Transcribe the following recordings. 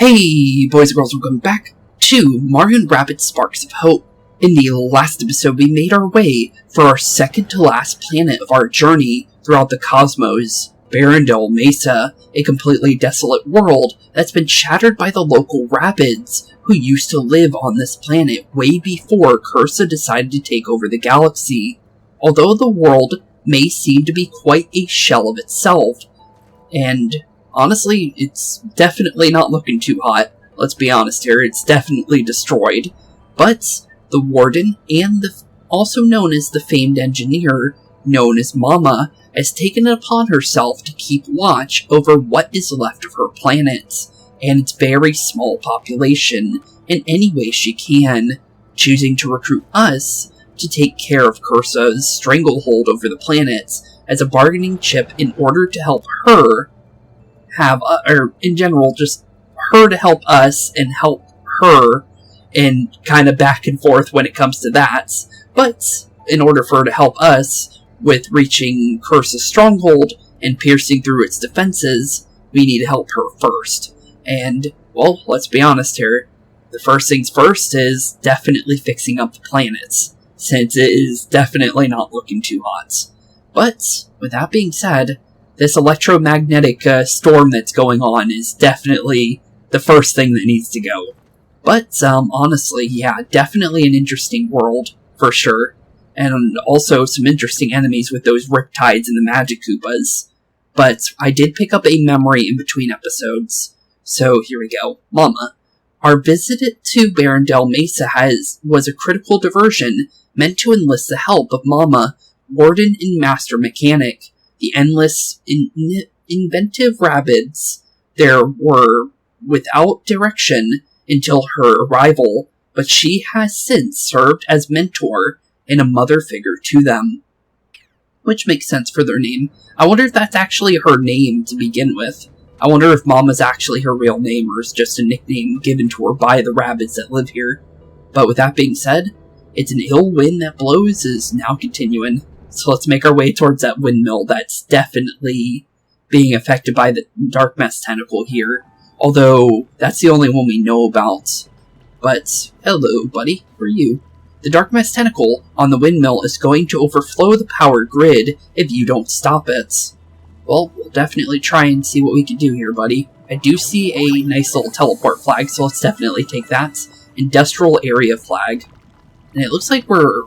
Hey boys and girls, welcome back to Mario Rabbids Sparks of Hope. In the last episode, we made our way for our second to last planet of our journey throughout the cosmos, Barrendale Mesa, a completely desolate world that's been shattered by the local Rabbids, who used to live on this planet way before Cursa decided to take over the galaxy. Although the world may seem to be quite a shell of itself, and honestly, it's definitely not looking too hot. Let's be honest here, it's definitely destroyed. But the Warden, and also known as the famed engineer, known as Mama, has taken it upon herself to keep watch over what is left of her planet, and its very small population, in any way she can, choosing to recruit us to take care of Cursa's stranglehold over the planet as a bargaining chip in order to help her have, or in general, just her to help us and help her, and kind of back and forth when it comes to that. But in order for her to help us with reaching Cursa's stronghold and piercing through its defenses, we need to help her first. And, well, let's be honest here. The first things first is definitely fixing up the planets, since it is definitely not looking too hot. But, with that being said, this electromagnetic storm that's going on is definitely the first thing that needs to go. But, honestly, yeah, definitely an interesting world, for sure. And also some interesting enemies with those Riptides and the Magic Koopas. But I did pick up a memory in between episodes. So here we go. Mama, our visit to Barrendale Mesa was a critical diversion meant to enlist the help of Mama, Warden and Master Mechanic, the endless, inventive Rabbids. There were without direction until her arrival, but she has since served as mentor and a mother figure to them. Which makes sense for their name. I wonder if that's actually her name to begin with. I wonder if Mama's actually her real name or is just a nickname given to her by the Rabbids that live here. But with that being said, it's an ill wind that blows is now continuing. So let's make our way towards that windmill that's definitely being affected by the Dark Mess Tentacle here. Although, that's the only one we know about. But, hello, buddy. Who are you? The Dark Mess Tentacle on the windmill is going to overflow the power grid if you don't stop it. Well, we'll definitely try and see what we can do here, buddy. I do see a nice little teleport flag, so let's definitely take that. Industrial area flag. And it looks like we're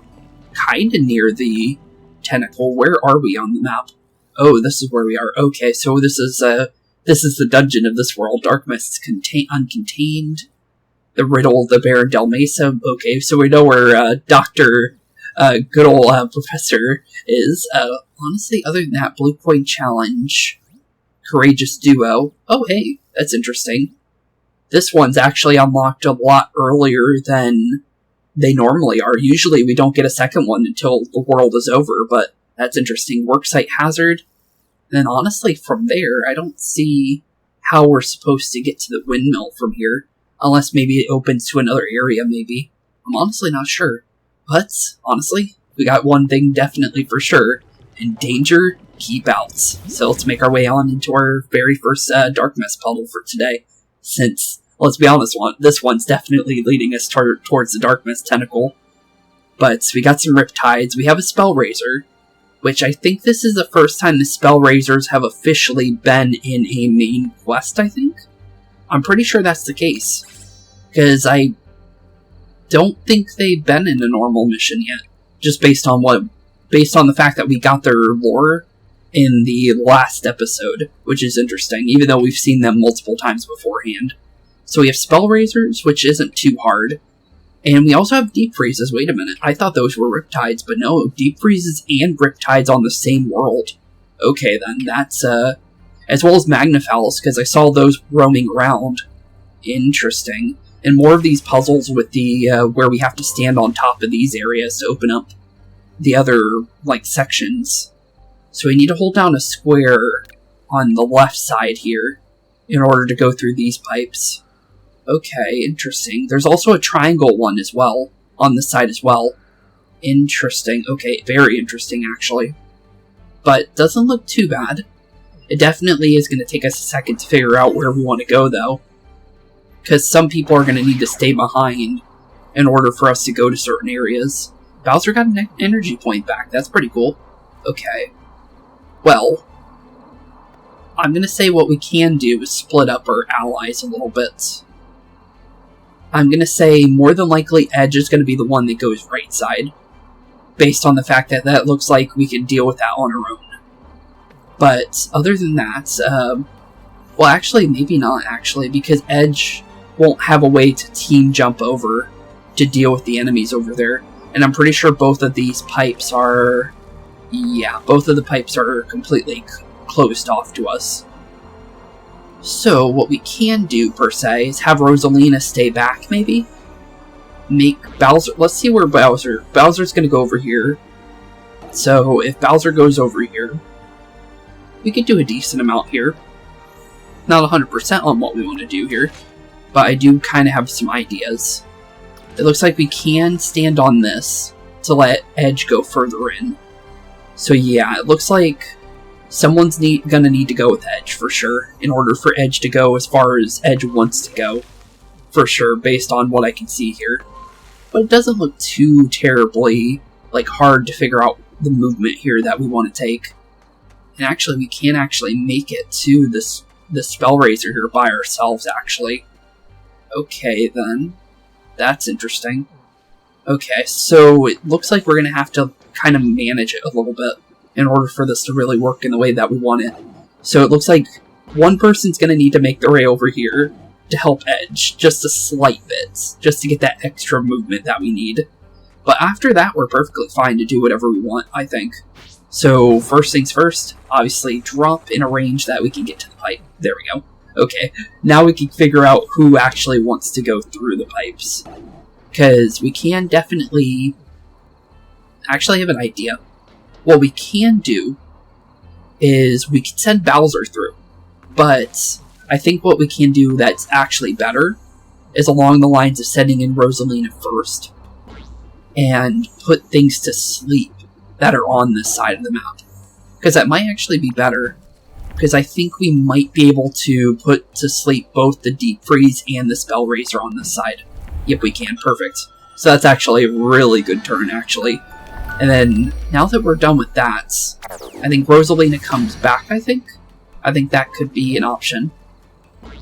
kinda near the tentacle. Where are we on the map? Oh, this is where we are. Okay, so this is the dungeon of this world. Dark Mist uncontained. The riddle, the Barrendale Mesa. Okay, so we know where Dr. Good old Professor is. Honestly, other than that, Blue Coin Challenge, Courageous Duo. Oh, hey, that's interesting. This one's actually unlocked a lot earlier than they normally are. Usually we don't get a second one until the world is over, but that's interesting. Worksite Hazard. And then honestly, from there, I don't see how we're supposed to get to the windmill from here. Unless maybe it opens to another area, maybe. I'm honestly not sure. But, honestly, we got one thing definitely for sure. In danger, keep out. So let's make our way on into our very first Dark Mess puzzle for today. Since, let's be honest, this one's definitely leading us towards the Dark Mess Tentacle. But we got some Riptides. We have a Spell Razor, which I think this is the first time the Spell Razors have officially been in a main quest, I think? I'm pretty sure that's the case. Because I don't think they've been in a normal mission yet. Just based on the fact that we got their lore in the last episode, which is interesting, even though we've seen them multiple times beforehand. So we have Spell Razors, which isn't too hard. And we also have Deep Freezes. Wait a minute, I thought those were Riptides, but no, Deep Freezes and Riptides on the same world. Okay then, that's, as well as Magnifalus, because I saw those roaming around. Interesting. And more of these puzzles with the, where we have to stand on top of these areas to open up the other, sections. So we need to hold down a square on the left side here in order to go through these pipes. Okay, interesting. There's also a triangle one as well, on this side as well. Interesting. Okay, very interesting, actually. But doesn't look too bad. It definitely is going to take us a second to figure out where we want to go, though. Because some people are going to need to stay behind in order for us to go to certain areas. Bowser got an energy point back. That's pretty cool. Okay. Well, I'm going to say what we can do is split up our allies a little bit. I'm going to say more than likely Edge is going to be the one that goes right side. Based on the fact that that looks like we can deal with that on our own. But other than that, well actually maybe not actually, because Edge won't have a way to team jump over to deal with the enemies over there. And I'm pretty sure both of these pipes are... yeah, both of the pipes are completely closed off to us. So, what we can do, per se, is have Rosalina stay back, maybe? Make Bowser... let's see where Bowser... Bowser's gonna go over here. So, if Bowser goes over here, we could do a decent amount here. Not 100% on what we want to do here, but I do kind of have some ideas. It looks like we can stand on this to let Edge go further in. So yeah, it looks like someone's gonna need to go with Edge for sure, in order for Edge to go as far as Edge wants to go. For sure, based on what I can see here. But it doesn't look too terribly hard to figure out the movement here that we want to take. And actually, we can actually make it to the Spell Razor here by ourselves, actually. Okay, then. That's interesting. Okay, so it looks like we're going to have to kind of manage it a little bit in order for this to really work in the way that we want it. So it looks like one person's going to need to make their way over here to help Edge, just a slight bit, just to get that extra movement that we need. But after that, we're perfectly fine to do whatever we want, I think. So, first things first, obviously drop in a range that we can get to the pipe. There we go. Okay, now we can figure out who actually wants to go through the pipes. Because we can definitely... actually have an idea. What we can do is we can send Bowser through. But I think what we can do that's actually better is along the lines of sending in Rosalina first. And put things to sleep that are on this side of the map. Because that might actually be better. Because I think we might be able to put to sleep both the Deep Freeze and the Spell Razor on this side. Yep, we can. Perfect. So that's actually a really good turn, actually. And then, now that we're done with that, I think Rosalina comes back, I think. I think that could be an option.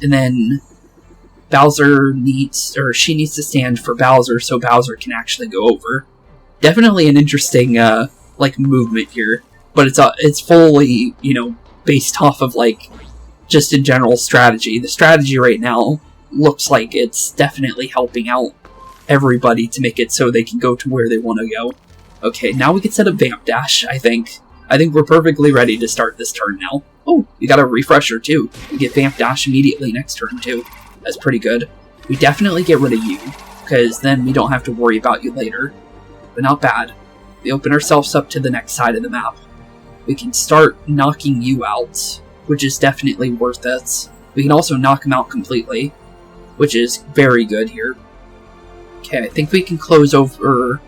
And then Bowser needs, or she needs to stand for Bowser so Bowser can actually go over. Definitely an interesting, movement here. But it's fully, based off of, just a general strategy. The strategy right now looks like it's definitely helping out everybody to make it so they can go to where they want to go. Okay, now we can set a Vamp Dash, I think. I think we're perfectly ready to start this turn now. Oh, we got a refresher, too. We get Vamp Dash immediately next turn, too. That's pretty good. We definitely get rid of you, because then we don't have to worry about you later. But not bad. We open ourselves up to the next side of the map. We can start knocking you out, which is definitely worth it. We can also knock him out completely, which is very good here. Okay, I think we can close over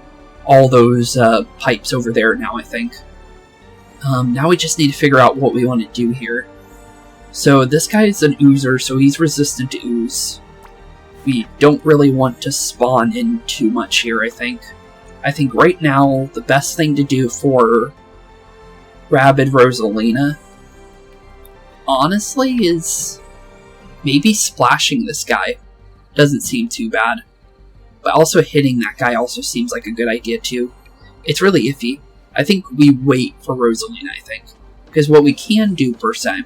all those pipes over there now, I think. Now we just need to figure out what we want to do here. So this guy is an oozer, so he's resistant to ooze. We don't really want to spawn in too much here, I think. I think right now, the best thing to do for Rabbid Rosalina, honestly, is maybe splashing this guy. Doesn't seem too bad. But also hitting that guy also seems like a good idea too. It's really iffy. I think we wait for Rosalina, I think. Because what we can do, per se,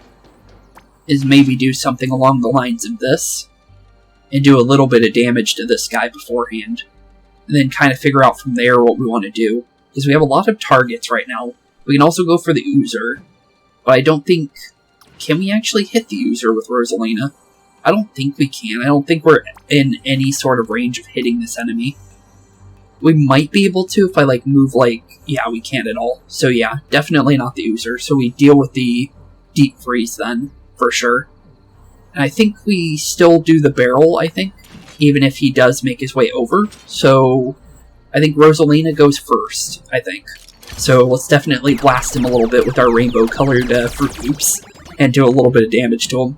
is maybe do something along the lines of this, and do a little bit of damage to this guy beforehand. And then kind of figure out from there what we want to do. Because we have a lot of targets right now. We can also go for the oozer. But I don't think... Can we actually hit the oozer with Rosalina? I don't think we can. I don't think we're in any sort of range of hitting this enemy. We might be able to if I, move, Yeah, we can't at all. So yeah, definitely not the oozer. So we deal with the Deep Freeze then, for sure. And I think we still do the barrel, I think. Even if he does make his way over. So I think Rosalina goes first, I think. So let's definitely blast him a little bit with our rainbow-colored Fruit Loops. And do a little bit of damage to him.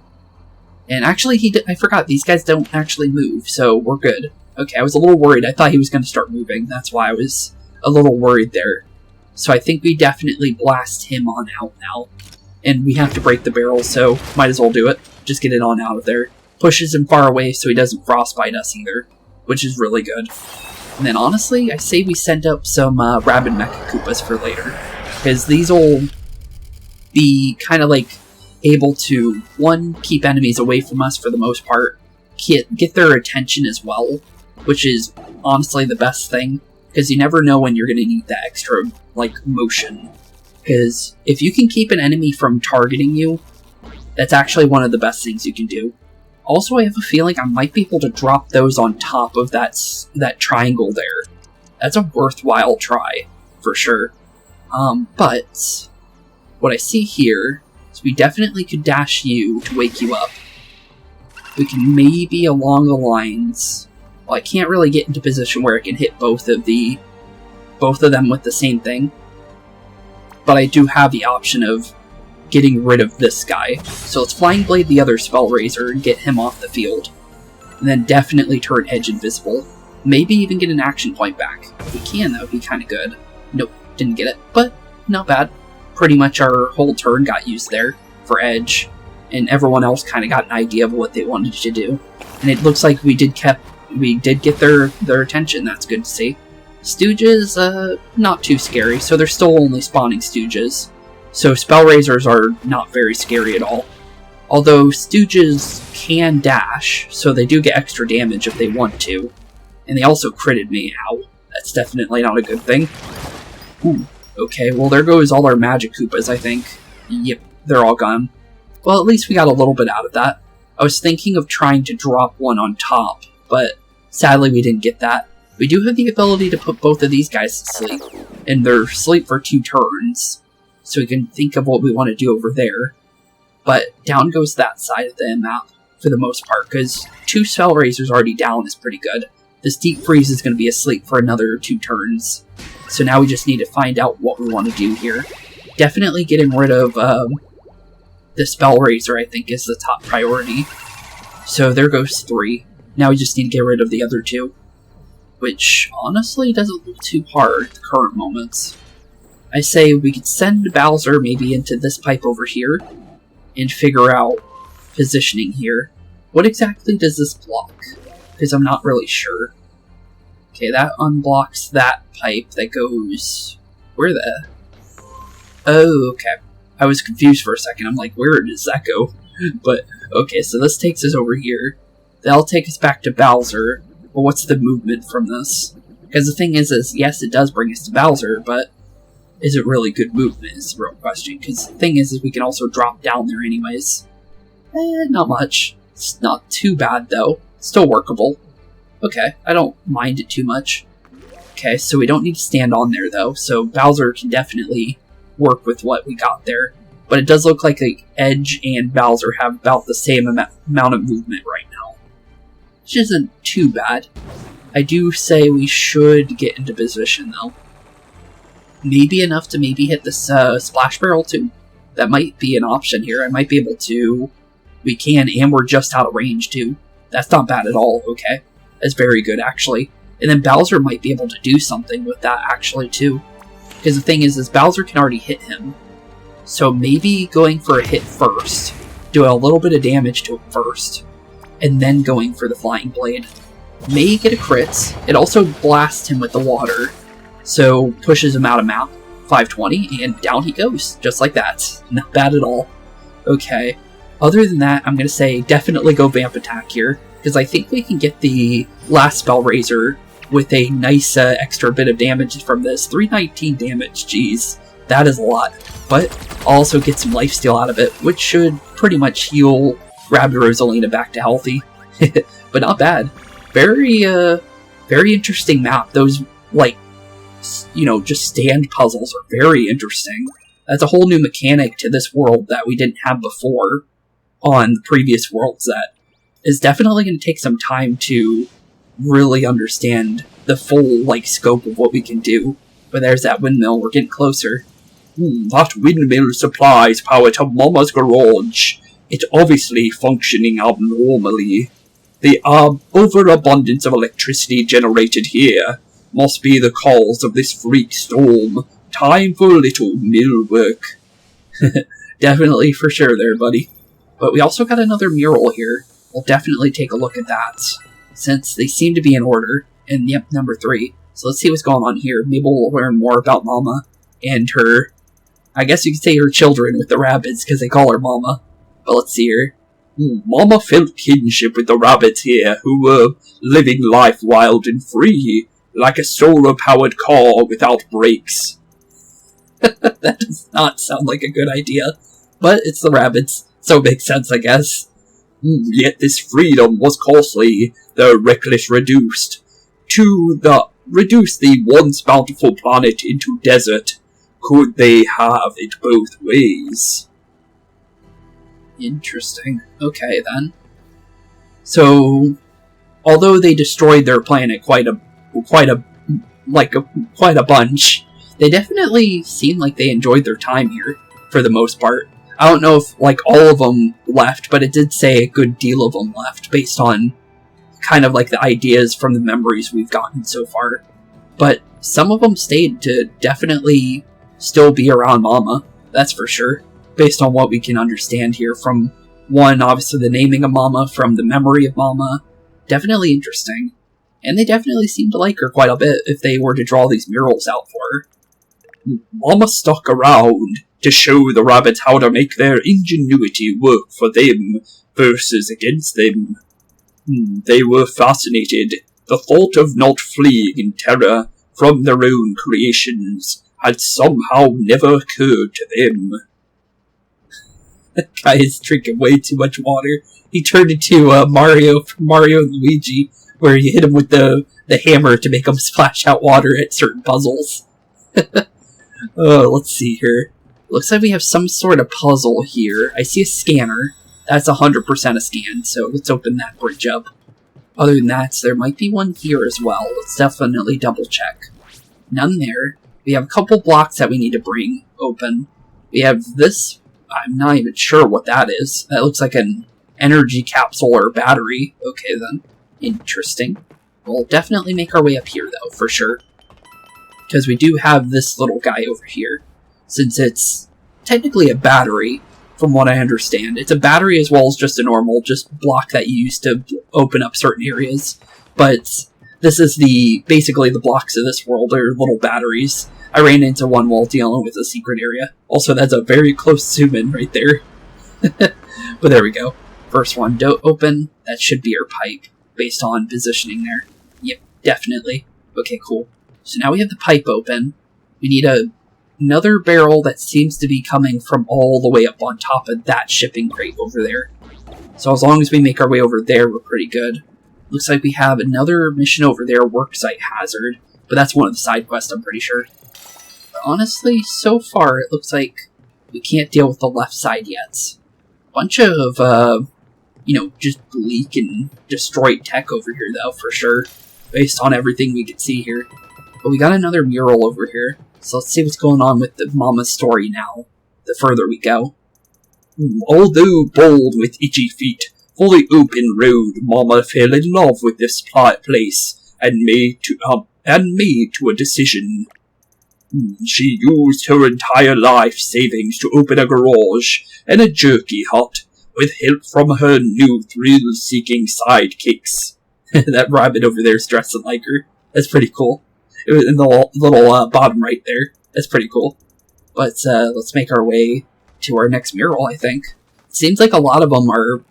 And actually, I forgot, these guys don't actually move, so we're good. Okay, I was a little worried. I thought he was going to start moving. That's why I was a little worried there. So I think we definitely blast him on out now. And we have to break the barrel, so might as well do it. Just get it on out of there. Pushes him far away so he doesn't frostbite us either, which is really good. And then honestly, I say we send up some Rabbid Mecha Koopas for later. Because these will be kind of like able to, one, keep enemies away from us for the most part, get their attention as well, which is honestly the best thing, because you never know when you're going to need that extra, like, motion. Because if you can keep an enemy from targeting you, that's actually one of the best things you can do. Also, I have a feeling I might be able to drop those on top of that triangle there. That's a worthwhile try, for sure. But what I see here is we definitely could dash you to wake you up. We can maybe along the lines. Well, I can't really get into position where I can hit both of them with the same thing. But I do have the option of getting rid of this guy. So let's Flying Blade the other Spell Razor and get him off the field. And then definitely turn Edge invisible. Maybe even get an action point back. If we can, that would be kind of good. Nope, didn't get it, but not bad. Pretty much our whole turn got used there for Edge, and everyone else kind of got an idea of what they wanted to do. And it looks like we did get their attention. That's good to see. Stooges, not too scary, so they're still only spawning Stooges. So Spell Razors are not very scary at all. Although Stooges can dash, so they do get extra damage if they want to. And they also critted me. Ow. That's definitely not a good thing. Ooh. Okay, well there goes all our Magic Koopas, I think. Yep, they're all gone. Well, at least we got a little bit out of that. I was thinking of trying to drop one on top, but sadly we didn't get that. We do have the ability to put both of these guys to sleep, and they're asleep for 2 turns, so we can think of what we want to do over there. But down goes that side of the map, for the most part, because 2 Spell Razors already down is pretty good. This Deep Freeze is going to be asleep for another 2 turns, so now we just need to find out what we want to do here. Definitely getting rid of the Spell Razor, I think, is the top priority. So there goes 3. Now we just need to get rid of the other 2. Which, honestly, doesn't look too hard at the current moments. I say we could send Bowser maybe into this pipe over here, and figure out positioning here. What exactly does this block? Because I'm not really sure. Okay, that unblocks that pipe that goes... Where the... Oh, okay. I was confused for a second. I'm like, where does that go? But, okay, so this takes us over here. That'll take us back to Bowser. But what's the movement from this? Because the thing is, yes, it does bring us to Bowser, but is it really good movement is the real question. Because the thing is we can also drop down there anyways. Not much. It's not too bad, though. Still workable. Okay, I don't mind it too much. Okay, so we don't need to stand on there, though, so Bowser can definitely work with what we got there. But it does look like Edge and Bowser have about the same amount of movement right now. Which isn't too bad. I do say we should get into position, though. Maybe enough to maybe hit this Splash Barrel, too. That might be an option here. I might be able to... We can, and we're just out of range, too. That's not bad at all, okay? That's very good, actually. And then Bowser might be able to do something with that, actually, too. Because the thing is Bowser can already hit him. So maybe going for a hit first. Do a little bit of damage to him first. And then going for the Flying Blade. May get a crit. It also blasts him with the water. So pushes him out of map. 520, and down he goes. Just like that. Not bad at all. Okay. Other than that, I'm going to say definitely go Vamp Attack here. Because I think we can get the last Spell Razor with a nice extra bit of damage from this. 319 damage, jeez. That is a lot. But I'll also get some lifesteal out of it, which should pretty much heal Rabbid Rosalina back to healthy. But not bad. Very interesting map. Those, like, you know, just stand puzzles are very interesting. That's a whole new mechanic to this world that we didn't have before on the previous worlds that is definitely going to take some time to really understand the full, like, scope of what we can do. But there's that windmill. We're getting closer. That windmill supplies power to Mama's garage. It's obviously functioning abnormally. The overabundance of electricity generated here must be the cause of this freak storm. Time for a little mill work. Definitely for sure there, buddy. But we also got another mural here. We'll definitely take a look at that, since they seem to be in order. And yep, number 3. So let's see what's going on here. Maybe we'll learn more about Mama and her, I guess you could say her children with the Rabbids, because they call her Mama. But let's see here. Mama felt kinship with the rabbits here, who were living life wild and free, like a solar-powered car without brakes. That does not sound like a good idea, but it's the Rabbids, so it makes sense, I guess. Yet this freedom was costly. The reckless reduced the once bountiful planet into desert. Could they have it both ways? Interesting. Okay, then. So, although they destroyed their planet quite a bunch, they definitely seem like they enjoyed their time here, for the most part. I don't know if, all of them left, but it did say a good deal of them left, based on kind of the ideas from the memories we've gotten so far. But some of them stayed to definitely still be around Mama, that's for sure, based on what we can understand here from, one, obviously the naming of Mama, from the memory of Mama. Definitely interesting. And they definitely seem to like her quite a bit if they were to draw these murals out for her. Mama stuck around to show the rabbits how to make their ingenuity work for them versus against them. They were fascinated. The thought of not fleeing in terror from their own creations had somehow never occurred to them. That guy is drinking way too much water. He turned into Mario from Mario and Luigi, where you hit him with the hammer to make him splash out water at certain puzzles. Let's see here. Looks like we have some sort of puzzle here. I see a scanner. That's 100% a scan, so let's open that bridge up. Other than that, there might be one here as well. Let's definitely double check. None there. We have a couple blocks that we need to bring open. We have this. I'm not even sure what that is. That looks like an energy capsule or battery. Okay, then. Interesting. We'll definitely make our way up here, though, for sure. Because we do have this little guy over here. Since it's technically a battery, from what I understand. It's a battery as well as just a normal block that you use to open up certain areas. But this is basically the blocks of this world are little batteries. I ran into one while dealing with a secret area. Also, that's a very close zoom in right there. But there we go. First one, don't open. That should be our pipe, based on positioning there. Yep, definitely. Okay, cool. So now we have the pipe open. We need another barrel that seems to be coming from all the way up on top of that shipping crate over there. So as long as we make our way over there, we're pretty good. Looks like we have another mission over there, worksite hazard. But that's one of the side quests, I'm pretty sure. But honestly, so far, it looks like we can't deal with the left side yet. Bunch of, just bleak and destroyed tech over here, though, for sure. Based on everything we could see here. But we got another mural over here. So let's see what's going on with the Mama story now, the further we go. Although bold with itchy feet, for the open road, Mama fell in love with this place, and made to a decision. She used her entire life savings to open a garage and a jerky hut, with help from her new thrill-seeking sidekicks. That rabbit over there is dressing like her. That's pretty cool. It was in the little bottom right there. That's pretty cool. But let's make our way to our next mural, I think. It seems like a lot of them are,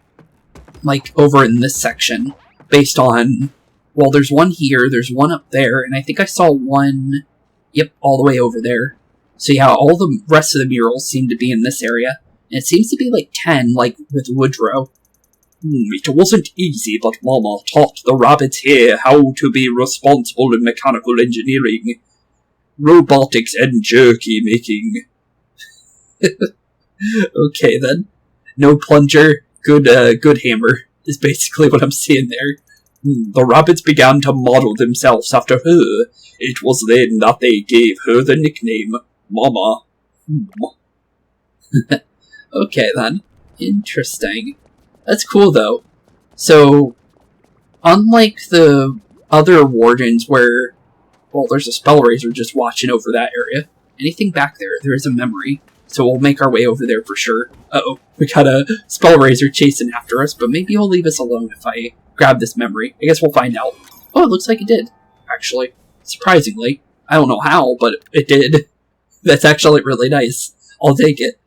over in this section. Based on, well, there's one here, there's one up there, and I think I saw one, yep, all the way over there. So yeah, all the rest of the murals seem to be in this area. And it seems to be 10, with Woodrow. It wasn't easy, but Mama taught the rabbits here how to be responsible in mechanical engineering, robotics, and jerky making. Okay, then. No plunger, good hammer, is basically what I'm seeing there. The rabbits began to model themselves after her. It was then that they gave her the nickname Mama. Okay, then. Interesting. That's cool, though. So, unlike the other wardens where, well, there's a spell raiser just watching over that area. Anything back there, there is a memory. So we'll make our way over there for sure. Uh-oh, we got a spell raiser chasing after us, but maybe he'll leave us alone if I grab this memory. I guess we'll find out. Oh, it looks like it did, actually. Surprisingly. I don't know how, but it did. That's actually really nice. I'll take it.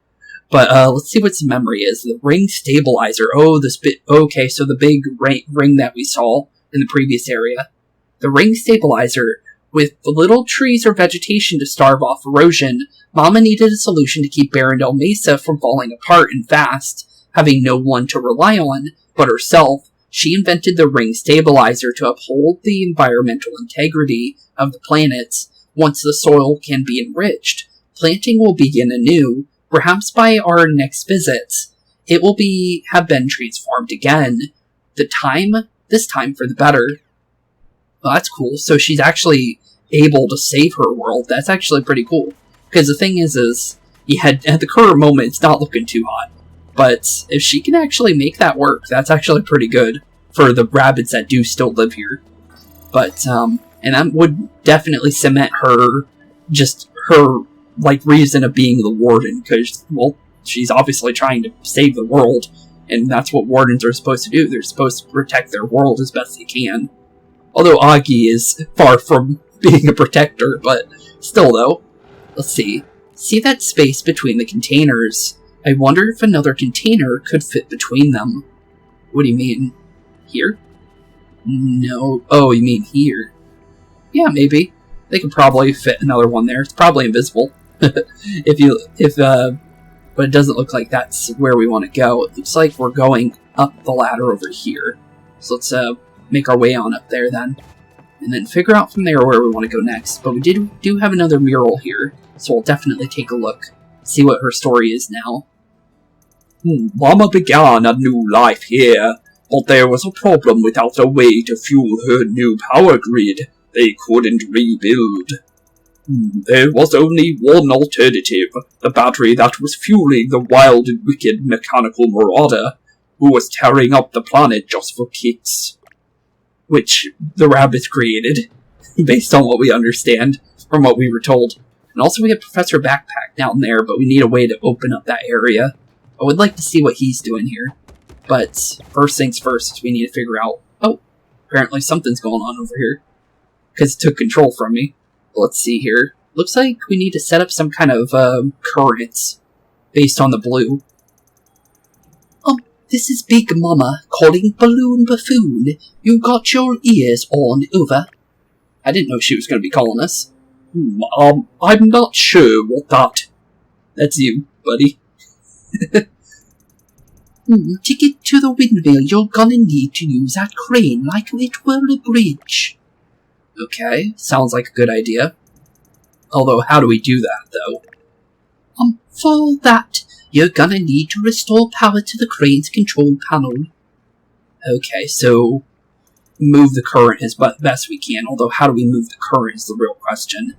But let's see what the memory is. The ring stabilizer. Oh, this bit. Okay, so the big ring that we saw in the previous area. The ring stabilizer. With the little trees or vegetation to starve off erosion, Mama needed a solution to keep Barrendale Mesa from falling apart and fast. Having no one to rely on but herself, she invented the ring stabilizer to uphold the environmental integrity of the planets. Once the soil can be enriched, planting will begin anew. Perhaps by our next visits, it will have been transformed again. This time for the better. Well, that's cool. So she's actually able to save her world. That's actually pretty cool. Because the thing is at the current moment, it's not looking too hot. But if she can actually make that work, that's actually pretty good for the Rabbids that do still live here. But, and that would definitely cement her reason of being the warden. Because, well, she's obviously trying to save the world. And that's what wardens are supposed to do. They're supposed to protect their world as best they can. Although Augie is far from being a protector, but still though. Let's see. See that space between the containers? I wonder if another container could fit between them. What do you mean? Here? No. Oh, you mean here? Yeah, maybe. They could probably fit another one there. It's probably invisible. But it doesn't look like that's where we want to go. It looks like we're going up the ladder over here. So let's make our way on up there then. And then figure out from there where we want to go next. But we do have another mural here, so we'll definitely take a look. See what her story is now. Mama began a new life here, but there was a problem without a way to fuel her new power grid. They couldn't rebuild. There was only one alternative, the battery that was fueling the wild and wicked mechanical marauder, who was tearing up the planet just for kicks. Which the Rabbids created, based on what we understand, from what we were told. And also we have Professor Backpack down there, but we need a way to open up that area. I would like to see what he's doing here. But first things first, we need to figure out... Oh, apparently something's going on over here. Because it took control from me. Let's see here. Looks like we need to set up some kind of currents based on the blue. This is Big Mama calling Balloon Buffoon. You got your ears on, over. I didn't know she was going to be calling us. I'm not sure what that... That's you, buddy. To get to the windmill, you're gonna need to use that crane like it were a bridge. Okay, sounds like a good idea. Although, how do we do that, though? For that, you're gonna need to restore power to the crane's control panel. Okay, so move the current as best we can, although how do we move the current is the real question.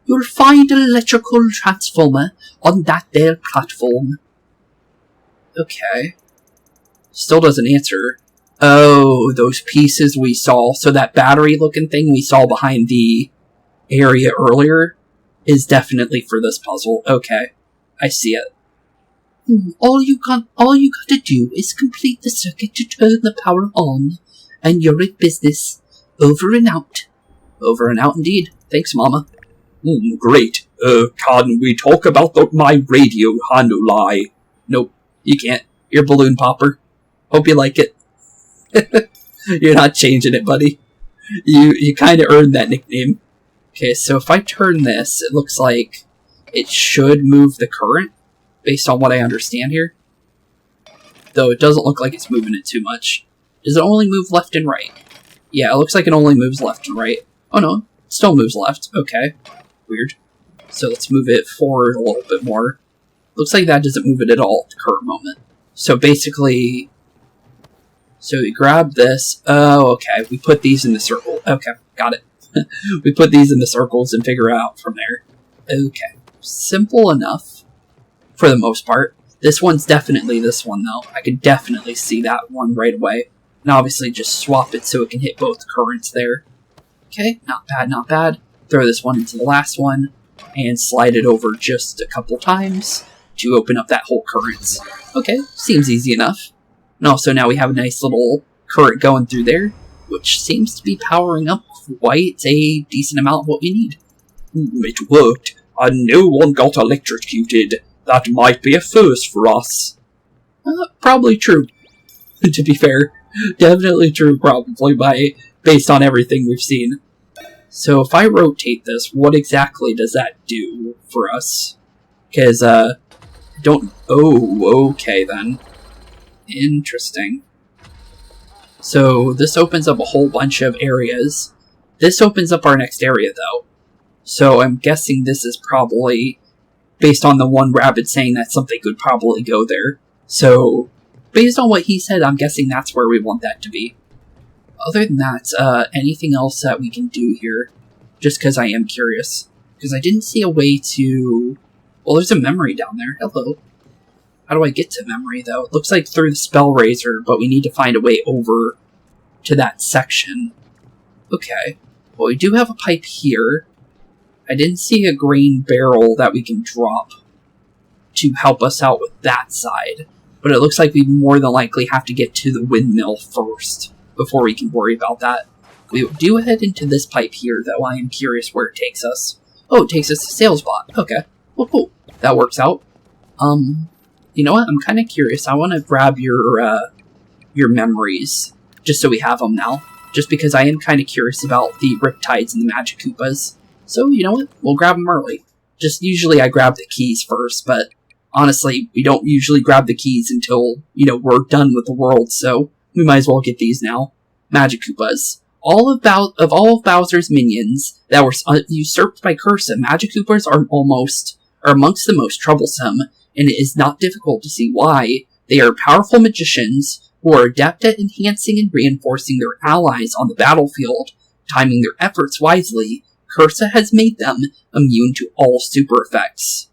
You'll find an electrical transformer on that there platform. Okay. Still doesn't answer. Oh, those pieces we saw. So that battery-looking thing we saw behind the area earlier is definitely for this puzzle. Okay, I see it. All you got to do is complete the circuit to turn the power on, and you're in business. Over and out. Over and out indeed. Thanks, Mama. Great. Can we talk about my radio handle? Nope, you can't. You're Balloon Popper. Hope you like it. You're not changing it, buddy. You kind of earned that nickname. Okay, so if I turn this, it looks like it should move the current, based on what I understand here. Though it doesn't look like it's moving it too much. Does it only move left and right? Yeah, it looks like it only moves left and right. Oh no, it still moves left. Okay. Weird. So let's move it forward a little bit more. Looks like that doesn't move it at all at the current moment. So basically... So we grab this. Oh, okay. We put these in the circle. Okay, got it. We put these in the circles and figure out from there. Okay. Simple enough. For the most part. This one's definitely this one, though. I can definitely see that one right away. And obviously just swap it so it can hit both currents there. Okay, not bad, not bad. Throw this one into the last one, and slide it over just a couple times to open up that whole current. Okay, seems easy enough. And also now we have a nice little current going through there, which seems to be powering up quite a decent amount of what we need. It worked, and no one got electrocuted. That might be a first for us. Probably true, to be fair. Definitely true, probably, based on everything we've seen. So if I rotate this, what exactly does that do for us? Because, don't... Oh, okay then. Interesting. So this opens up a whole bunch of areas. This opens up our next area, though. So I'm guessing this is probably based on the one rabbit saying that something could probably go there. So, based on what he said, I'm guessing that's where we want that to be. Other than that, anything else that we can do here? Just because I am curious. Because I didn't see a way to... Well, there's a memory down there. Hello. How do I get to memory, though? It looks like through the spell razor, but we need to find a way over to that section. Okay. Well, we do have a pipe here. I didn't see a grain barrel that we can drop to help us out with that side. But it looks like we more than likely have to get to the windmill first before we can worry about that. We do head into this pipe here, though. I am curious where it takes us. Oh, it takes us to sales bot. Okay. Well, cool. That works out. You know what? I'm kind of curious. I want to grab your memories, just so we have them now. Just because I am kind of curious about the Riptides and the Magic Koopas. So, you know what? We'll grab them early. Just usually I grab the keys first, but honestly, we don't usually grab the keys until, you know, we're done with the world, so we might as well get these now. Magic Koopas. All of Bowser's minions that were usurped by Cursa, Magic Koopas are amongst the most troublesome, and it is not difficult to see why. They are powerful magicians who are adept at enhancing and reinforcing their allies on the battlefield. Timing their efforts wisely, Cursa has made them immune to all super effects.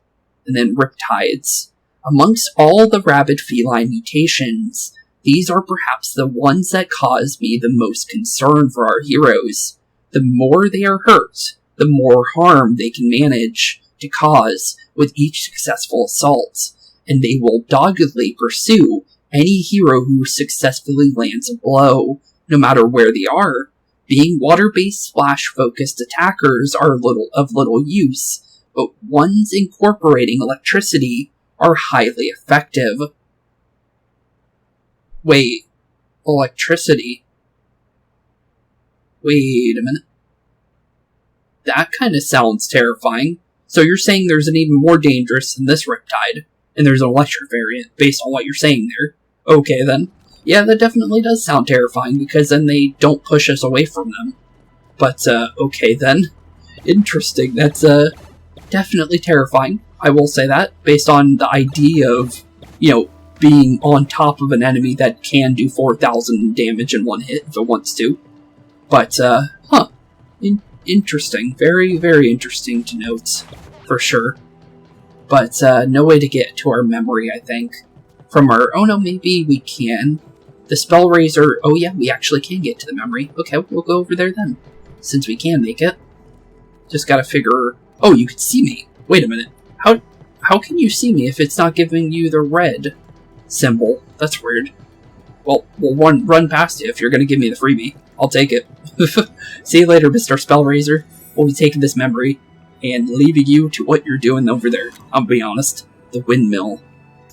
And then Riptides. Amongst all the rabid feline mutations, these are perhaps the ones that cause me the most concern for our heroes. The more they are hurt, the more harm they can manage to cause with each successful assault, and they will doggedly pursue any hero who successfully lands a blow, no matter where they are. Being water-based splash-focused attackers are of little use, but ones incorporating electricity are highly effective. Wait, electricity? Wait a minute. That kind of sounds terrifying. So you're saying there's an even more dangerous than this Riptide, and there's an electric variant based on what you're saying there. Okay then. Yeah, that definitely does sound terrifying, because then they don't push us away from them. But, okay then. Interesting. That's, definitely terrifying. I will say that, based on the idea of, you know, being on top of an enemy that can do 4,000 damage in one hit if it wants to. But, interesting. Very, very interesting to note, for sure. But, no way to get to our memory, I think. From our... Oh no, maybe we can. The Spell Razor... Oh yeah, we actually can get to the memory. Okay, we'll go over there then. Since we can make it. Just gotta figure... Oh, you can see me! Wait a minute. How can you see me if it's not giving you the red symbol? That's weird. Well, we'll run past you if you're gonna give me the freebie. I'll take it. See you later, Mr. Spell Razor. We'll be taking this memory and leaving you to what you're doing over there. I'll be honest. The windmill.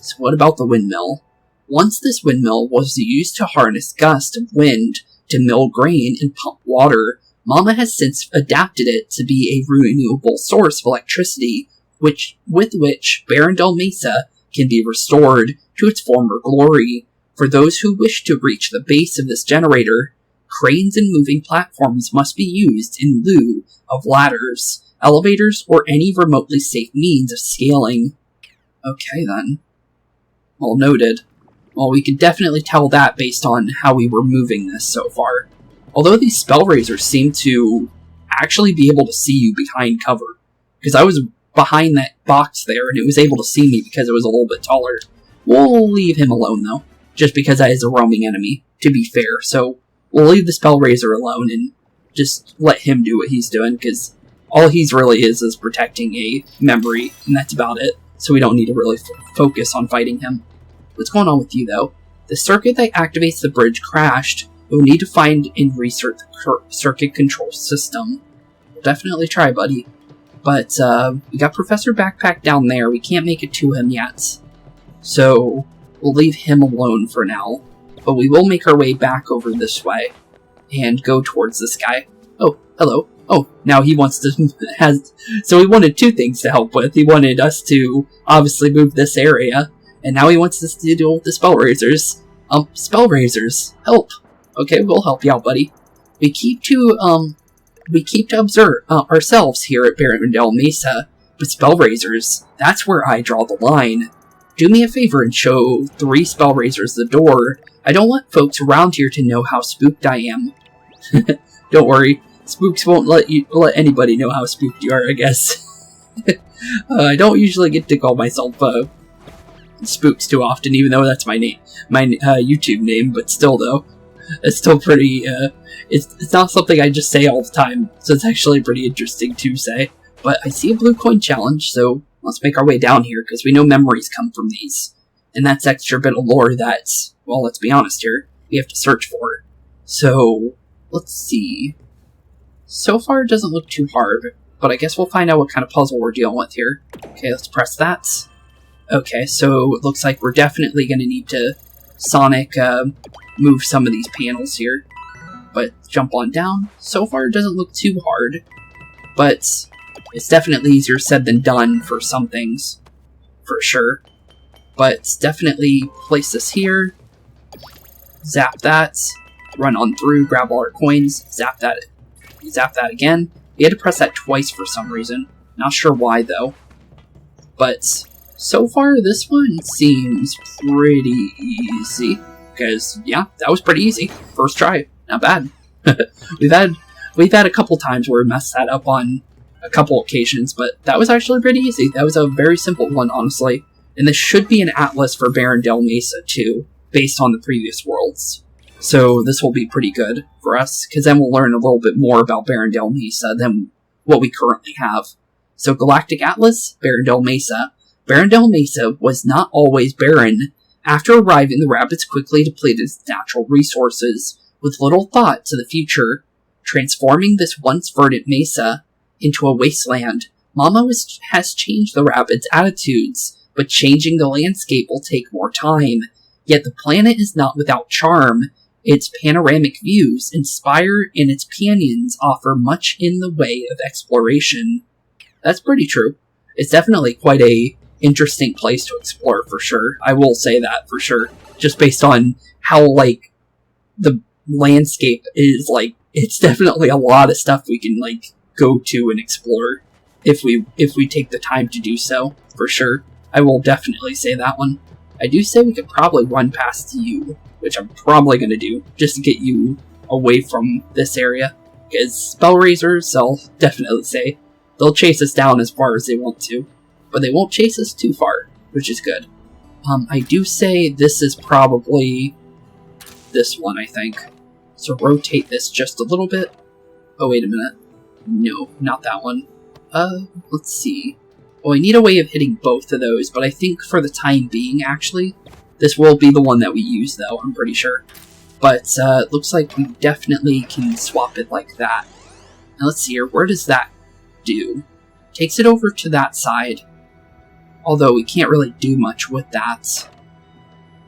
So what about the windmill? Once this windmill was used to harness gusts of wind to mill grain and pump water, Mama has since adapted it to be a renewable source of electricity, with which Barrendel Mesa can be restored to its former glory. For those who wish to reach the base of this generator, cranes and moving platforms must be used in lieu of ladders, elevators, or any remotely safe means of scaling. Okay then. Well noted. Well, we could definitely tell that based on how we were moving this so far. Although these spell razors seem to actually be able to see you behind cover. Because I was behind that box there and it was able to see me because it was a little bit taller. We'll leave him alone, though, just because that is a roaming enemy, to be fair. So we'll leave the Spellraiser alone and just let him do what he's doing, because all he's really is protecting a memory, and that's about it. So we don't need to really focus on fighting him. What's going on with you, though? The circuit that activates the bridge crashed. We'll need to find and restart the circuit control system. We'll definitely try, buddy. But we got Professor Backpack down there. We can't make it to him yet. So we'll leave him alone for now. But we will make our way back over this way and go towards this guy. Oh, hello. Oh, now he wants to so he wanted two things to help with. He wanted us to obviously move this area, and now he wants us to deal with the Spellraisers. Spellraisers, help. Okay, we'll help you out, buddy. We keep to observe ourselves here at Barrendale Mesa, but Spellraisers, that's where I draw the line. Do me a favor and show 3 Spellraisers the door. I don't want folks around here to know how spooked I am. Don't worry. Spooks won't let anybody know how spooked you are, I guess. I don't usually get to call myself Spooks too often, even though that's my name, my YouTube name. But still, though, it's still pretty. It's not something I just say all the time, so it's actually pretty interesting to say. But I see a blue coin challenge, so let's make our way down here because we know memories come from these, and that's extra bit of lore that's, well, let's be honest here, we have to search for. So let's see. So far, it doesn't look too hard, but I guess we'll find out what kind of puzzle we're dealing with here. Okay, let's press that. Okay, so it looks like we're definitely going to need to Sonic move some of these panels here. But jump on down. So far, it doesn't look too hard, but it's definitely easier said than done for some things, for sure. But definitely place this here, zap that, run on through, grab all our coins, zap that again. We had to press that twice for some reason. Not sure why, though. But so far, this one seems pretty easy. Because, yeah, that was pretty easy. First try. Not bad. We've had a couple times where we messed that up on a couple occasions, but that was actually pretty easy. That was a very simple one, honestly. And this should be an atlas for Barrendale Mesa, too, based on the previous worlds. So this will be pretty good for us, because then we'll learn a little bit more about Barrendale Mesa than what we currently have. So Galactic Atlas, Barrendale Mesa. Barrendale Mesa was not always barren. After arriving, the Rabbids quickly depleted its natural resources, with little thought to the future, transforming this once verdant mesa into a wasteland. Mama has changed the Rabbids' attitudes, but changing the landscape will take more time. Yet the planet is not without charm. Its panoramic views inspire, and its canyons offer much in the way of exploration. That's pretty true. It's definitely quite a interesting place to explore, for sure. I will say that, for sure. Just based on how, like, the landscape is, like, it's definitely a lot of stuff we can, like, go to and explore if we take the time to do so, for sure. I will definitely say that one. I do say we could probably run past you, which I'm probably going to do, just to get you away from this area. Because Spellraisers, I'll definitely say, they'll chase us down as far as they want to, but they won't chase us too far, which is good. I do say this is probably this one, I think. So rotate this just a little bit. Oh, wait a minute. No, not that one. Let's see. Well, I need a way of hitting both of those, but I think for the time being, actually, this will be the one that we use, though, I'm pretty sure. But it looks like we definitely can swap it like that. Now let's see here, where does that do? Takes it over to that side. Although we can't really do much with that.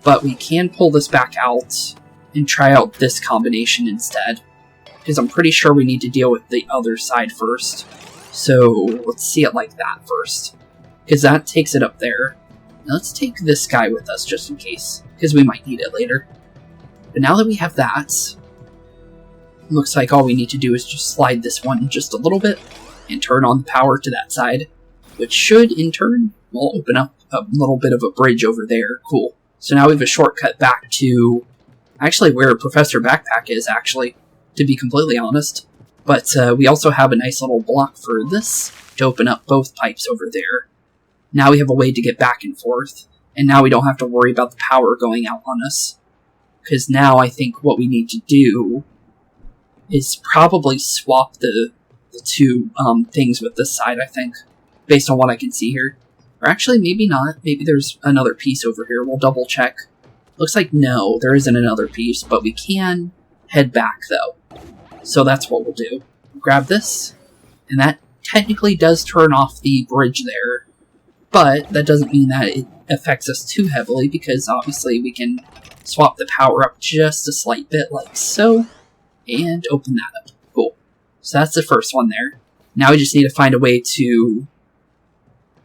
But we can pull this back out and try out this combination instead. Because I'm pretty sure we need to deal with the other side first. So let's see it like that first. Because that takes it up there. Now let's take this guy with us just in case. Because we might need it later. But now that we have that, looks like all we need to do is just slide this one just a little bit. And turn on the power to that side. Which should, in turn, will open up a little bit of a bridge over there. Cool. So now we have a shortcut back to actually where Professor Backpack is, actually, to be completely honest. But we also have a nice little block for this to open up both pipes over there. Now we have a way to get back and forth. And now we don't have to worry about the power going out on us. Because now I think what we need to do is probably swap the two things with this side, I think. Based on what I can see here. Or actually, maybe not. Maybe there's another piece over here. We'll double check. Looks like no, there isn't another piece, but we can head back, though. So that's what we'll do. Grab this, and that technically does turn off the bridge there. But that doesn't mean that it affects us too heavily, because obviously we can swap the power up just a slight bit, like so, and open that up. Cool. So that's the first one there. Now we just need to find a way to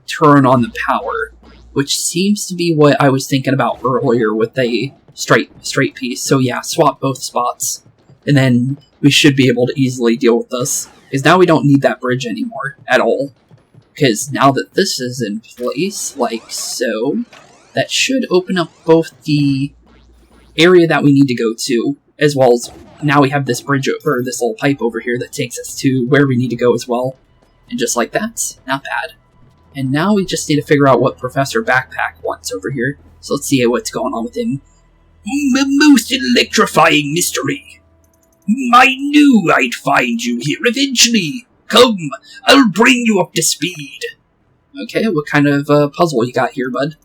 turn on the power, which seems to be what I was thinking about earlier with a straight piece. So yeah, swap both spots, and then we should be able to easily deal with this, because now we don't need that bridge anymore at all. Because now that this is in place, like so, that should open up both the area that we need to go to, as well as now we have this bridge, or this little pipe over here that takes us to where we need to go as well. And just like that, not bad. And now we just need to figure out what Professor Backpack wants over here. So let's see what's going on with him. Most electrifying mystery. I knew I'd find you here eventually. Come, I'll bring you up to speed. Okay, what kind of puzzle you got here, bud?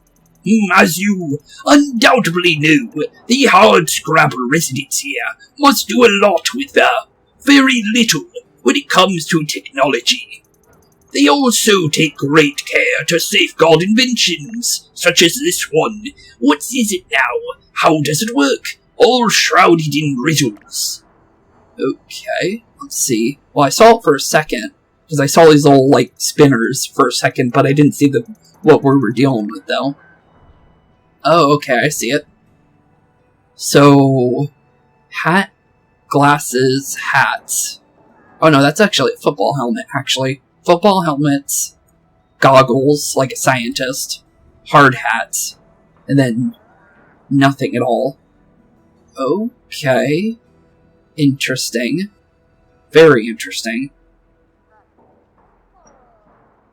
As you undoubtedly know, the hard-scrabble residents here must do a lot with very little when it comes to technology. They also take great care to safeguard inventions, such as this one. What is it now? How does it work? All shrouded in riddles. Okay, let's see. Well, I saw it for a second, because I saw these little, like, spinners for a second, but I didn't see what we were dealing with, though. Oh, okay, I see it. So, hat, glasses, hats. Oh no, that's actually a football helmet, actually. Football helmets, goggles, like a scientist, hard hats, and then nothing at all. Okay. Interesting. Very interesting.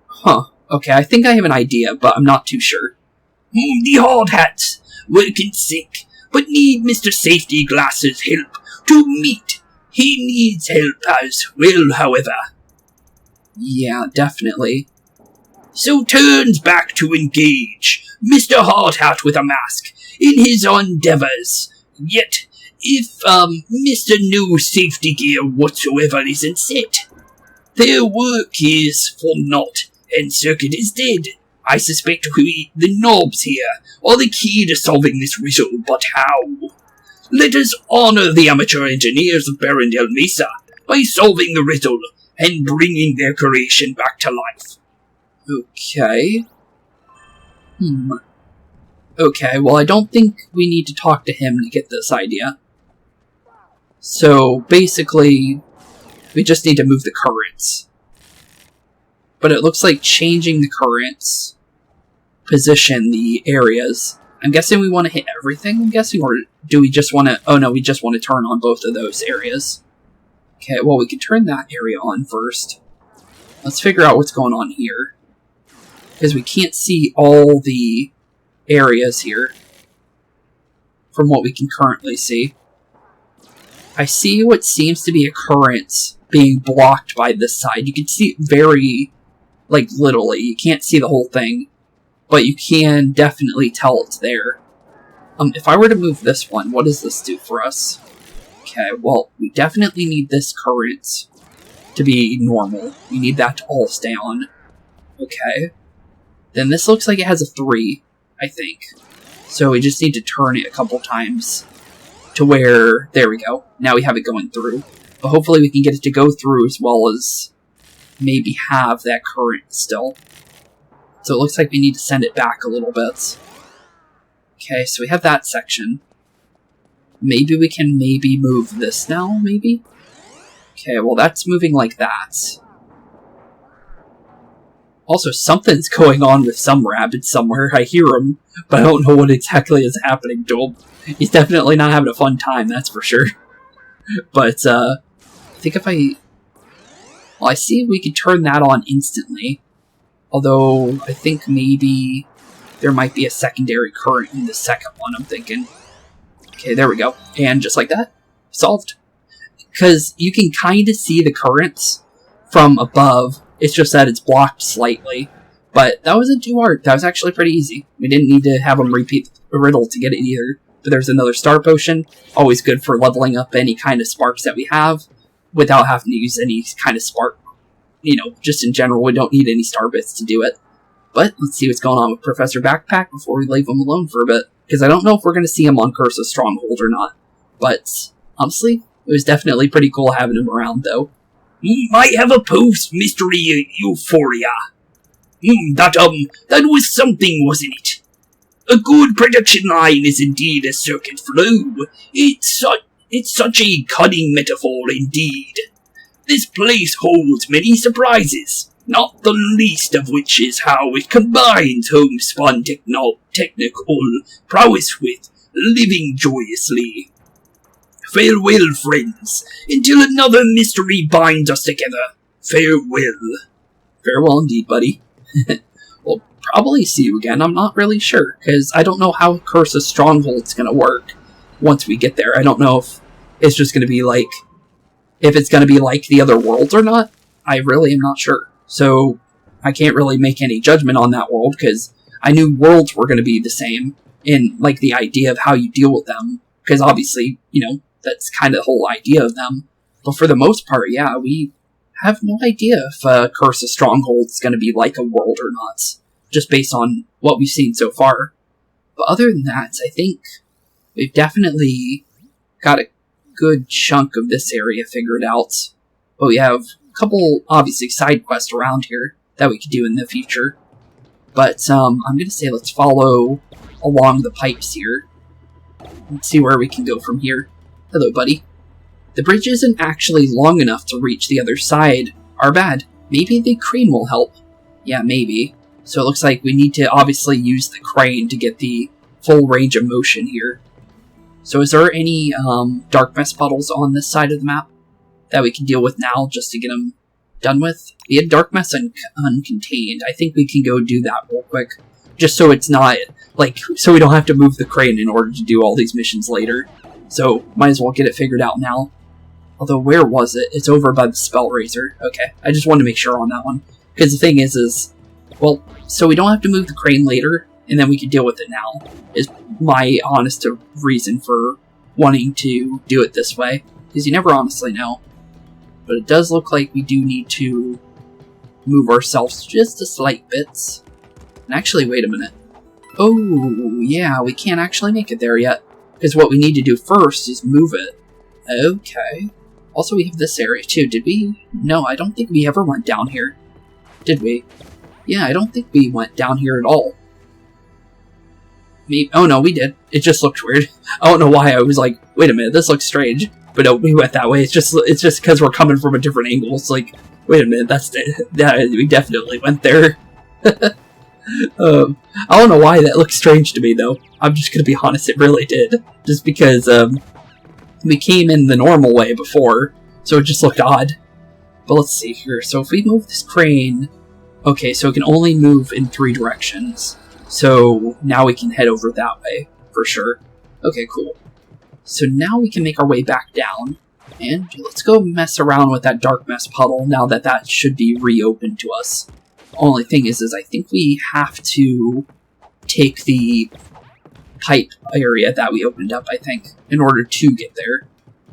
Huh. Okay, I think I have an idea, but I'm not too sure. The hard hats work in sync, but need Mr. Safety Glasses' help to meet. He needs help as well, however. Yeah, definitely. So turns back to engage Mr. Hardhat with a mask in his endeavors. Yet, if Mr. No Safety Gear whatsoever isn't set, their work is for naught, and Circuit is dead. I suspect we, the knobs here, are the key to solving this riddle, but how? Let us honor the amateur engineers of Barrendale Mesa by solving the riddle and bringing their creation back to life. Okay. Okay, well I don't think we need to talk to him to get this idea. So, basically, we just need to move the currents. But it looks like changing the currents position the areas. I'm guessing we want to hit everything, I'm guessing, or do we just want to... Oh no, we just want to turn on both of those areas. Okay, well we can turn that area on first. Let's figure out what's going on here. Because we can't see all the areas here from what we can currently see. I see what seems to be a current being blocked by this side. You can see it very, like, literally. You can't see the whole thing, but you can definitely tell it's there. If I were to move this one, what does this do for us? Okay, well, we definitely need this current to be normal. We need that to all stay on. Okay. Then this looks like it has a 3, I think. So we just need to turn it a couple times to where... There we go. Now we have it going through. But hopefully we can get it to go through as well as maybe have that current still. So it looks like we need to send it back a little bit. Okay, so we have that section. Maybe we can move this now, maybe? Okay, well that's moving like that. Also, something's going on with some Rabbid somewhere. I hear him, but I don't know what exactly is happening to him. He's definitely not having a fun time, that's for sure. But, I think if I... Well, I see we can turn that on instantly. Although, I think maybe there might be a secondary current in the second one, I'm thinking. Okay, there we go. And just like that, solved. Because you can kind of see the currents from above. It's just that it's blocked slightly. But that wasn't too hard. That was actually pretty easy. We didn't need to have them repeat the riddle to get it either. But there's another star potion. Always good for leveling up any kind of sparks that we have without having to use any kind of spark. You know, just in general, we don't need any star bits to do it. But let's see what's going on with Professor Backpack before we leave him alone for a bit. Because I don't know if we're going to see him on Cursa's Stronghold or not. But, honestly, it was definitely pretty cool having him around, though. I have a post-mystery euphoria. That was something, wasn't it? A good production line is indeed a circuit flow. It's such a cunning metaphor indeed. This place holds many surprises, not the least of which is how it combines homespun technical prowess with living joyously. Farewell, friends, until another mystery binds us together. Farewell. Farewell indeed, buddy. We'll probably see you again. I'm not really sure, because I don't know how Cursa's Stronghold's going to work once we get there. I don't know if it's just going to be like, if it's going to be like the other worlds or not. I really am not sure. So, I can't really make any judgment on that world, because I knew worlds were going to be the same in, like, the idea of how you deal with them. Because obviously, you know, that's kind of the whole idea of them. But for the most part, yeah, we have no idea if Cursa's Stronghold is going to be like a world or not, just based on what we've seen so far. But other than that, I think we've definitely got a good chunk of this area figured out. But we have a couple, obviously, side quests around here that we could do in the future. But I'm going to say let's follow along the pipes here and see where we can go from here. Hello, buddy. The bridge isn't actually long enough to reach the other side. Our bad. Maybe the crane will help. Yeah, maybe. So it looks like we need to obviously use the crane to get the full range of motion here. So is there any dark mess puddles on this side of the map that we can deal with now just to get them done with? We had dark mess uncontained. I think we can go do that real quick. Just so it's not, like, so we don't have to move the crane in order to do all these missions later. So, might as well get it figured out now. Although, where was it? It's over by the Spell Razor. Okay, I just wanted to make sure on that one. Because the thing is, well, so we don't have to move the crane later, and then we can deal with it now, is my honest reason for wanting to do it this way. Because you never honestly know. But it does look like we do need to move ourselves just a slight bits. And actually, wait a minute. Oh, yeah, we can't actually make it there yet. Because what we need to do first is move it. Okay. Also, we have this area, too. Did we? No, I don't think we ever went down here. Did we? Yeah, I don't think we went down here at all. Maybe, oh, no, we did. It just looked weird. I don't know why. I was like, wait a minute, this looks strange. But no, we went that way. It's just because we're coming from a different angle. It's like, wait a minute, we definitely went there. I don't know why that looks strange to me, though. I'm just gonna be honest, it really did. Just because, we came in the normal way before, so it just looked odd. But let's see here. So if we move this crane... Okay, so it can only move in 3 directions. So now we can head over that way, for sure. Okay, cool. So now we can make our way back down. And let's go mess around with that dark mess puddle now that that should be reopened to us. Only thing is I think we have to take the pipe area that we opened up, I think, in order to get there,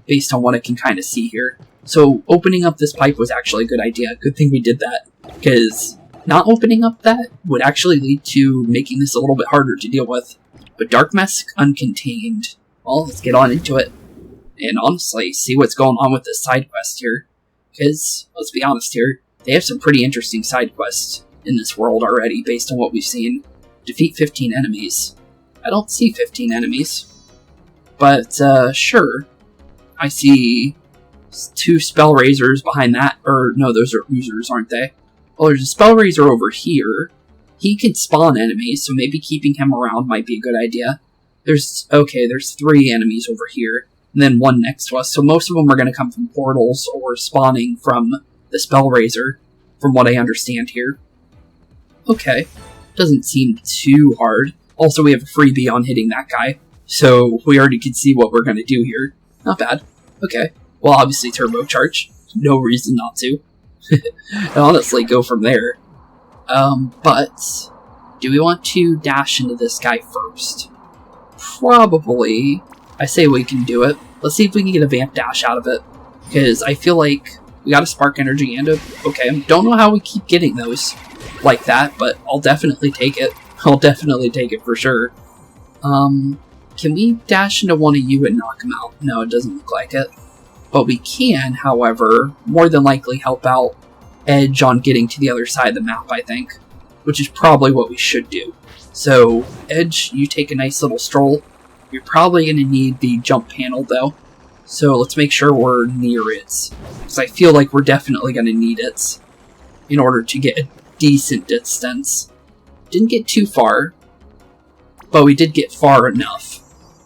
based on what I can kind of see here. So opening up this pipe was actually a good idea. Good thing we did that, because not opening up that would actually lead to making this a little bit harder to deal with. But Dark Mess Uncontained, well, let's get on into it. And honestly, see what's going on with this side quest here. Because, let's be honest here, they have some pretty interesting side quests in this world already, based on what we've seen. Defeat 15 enemies. I don't see 15 enemies. But, sure. I see 2 Spell Razors behind that. Or, no, those are Oozers, aren't they? Well, there's a Spell Razor over here. He can spawn enemies, so maybe keeping him around might be a good idea. There's 3 enemies over here. And then 1 next to us, so most of them are going to come from portals or spawning from the Spell Razor, from what I understand here. Okay. Doesn't seem too hard. Also, we have a freebie on hitting that guy, so we already can see what we're going to do here. Not bad. Okay. Well, obviously turbocharge. No reason not to. And honestly, go from there. But do we want to dash into this guy first? Probably. I say we can do it. Let's see if we can get a vamp dash out of it. Because I feel like we got a spark energy and a... Okay, don't know how we keep getting those like that, but I'll definitely take it. I'll definitely take it for sure. Can we dash into one of you and knock him out? No, it doesn't look like it. But we can, however, more than likely help out Edge on getting to the other side of the map, I think. Which is probably what we should do. So, Edge, you take a nice little stroll. You're probably going to need the jump panel, though. So let's make sure we're near it. Because I feel like we're definitely going to need it in order to get a decent distance. Didn't get too far, but we did get far enough.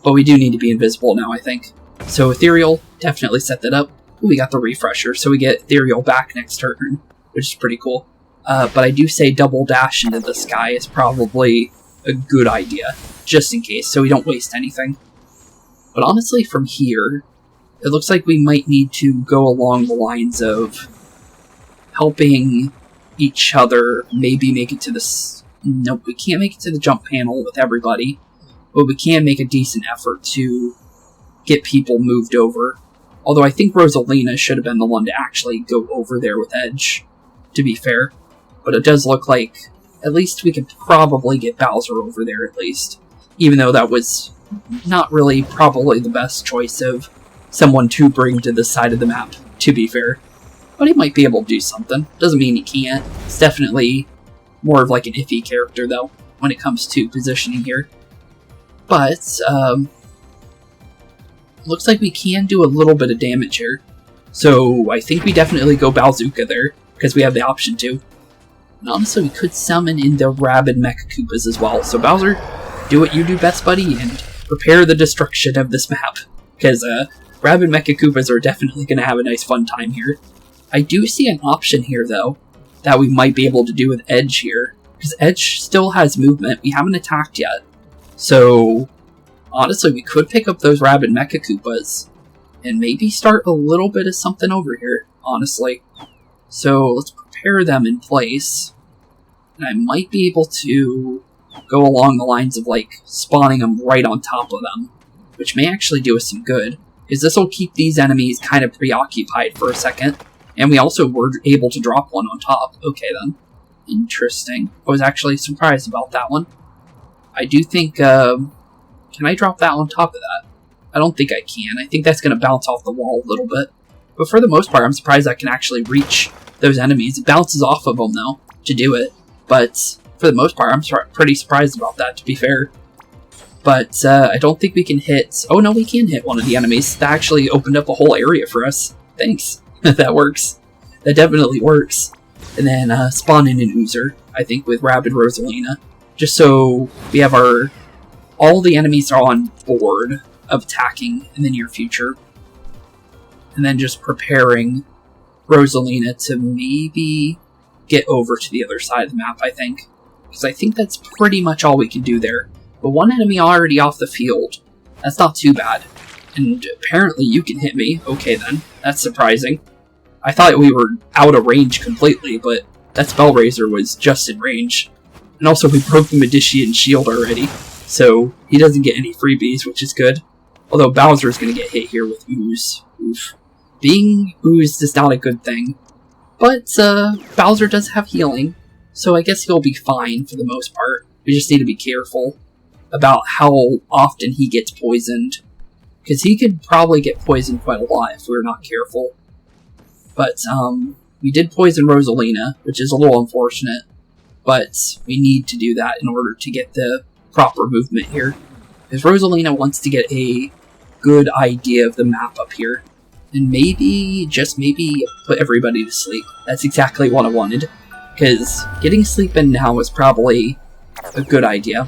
But we do need to be invisible now, I think. So Ethereal, definitely set that up. Ooh, we got the refresher, so we get Ethereal back next turn, which is pretty cool. But I do say double dash into the sky is probably a good idea, just in case, so we don't waste anything. But honestly, from here, it looks like we might need to go along the lines of helping each other maybe make it to this... Nope, we can't make it to the jump panel with everybody, but we can make a decent effort to get people moved over. Although I think Rosalina should have been the one to actually go over there with Edge, to be fair. But it does look like at least we could probably get Bowser over there at least. Even though that was not really probably the best choice of someone to bring to this side of the map, to be fair. But he might be able to do something. Doesn't mean he can't. It's definitely more of like an iffy character, though, when it comes to positioning here. But, looks like we can do a little bit of damage here. So, I think we definitely go Bowzooka there, because we have the option to. And honestly, we could summon in the Rabbid Mecha Koopas as well. So, Bowser, do what you do best, buddy, and prepare the destruction of this map. Because, Rabbid Mecha Koopas are definitely going to have a nice fun time here. I do see an option here, though, that we might be able to do with Edge here. Because Edge still has movement. We haven't attacked yet. So, honestly, we could pick up those Rabbid Mecha Koopas and maybe start a little bit of something over here, honestly. So, let's prepare them in place. And I might be able to go along the lines of, like, spawning them right on top of them, which may actually do us some good, because this will keep these enemies kind of preoccupied for a second. And we also were able to drop one on top. Okay, then. Interesting. I was actually surprised about that one. I do think, can I drop that on top of that? I don't think I can. I think that's going to bounce off the wall a little bit. But for the most part, I'm surprised I can actually reach those enemies. It bounces off of them, though, to do it. But for the most part, I'm pretty surprised about that, to be fair. But I don't think we can hit... Oh, no, we can hit one of the enemies. That actually opened up a whole area for us. Thanks. That works. That definitely works. And then spawn in an Oozer, I think, with Rabbid Rosalina. Just so we have our... All the enemies are on board of attacking in the near future. And then just preparing Rosalina to maybe get over to the other side of the map, I think. Because I think that's pretty much all we can do there. But one enemy already off the field. That's not too bad. And apparently you can hit me. Okay then, that's surprising. I thought we were out of range completely, but that Spellraiser was just in range. And also we broke the Magician's shield already, so he doesn't get any freebies, which is good. Although Bowser's going to get hit here with Ooze. Oof. Being oozed is not a good thing. But Bowser does have healing, so I guess he'll be fine for the most part. We just need to be careful about how often he gets poisoned. Because he could probably get poisoned quite a lot if we're not careful. But we did poison Rosalina, which is a little unfortunate. But we need to do that in order to get the proper movement here. Because Rosalina wants to get a good idea of the map up here. And maybe, just maybe, put everybody to sleep. That's exactly what I wanted. Because getting sleep in now is probably a good idea.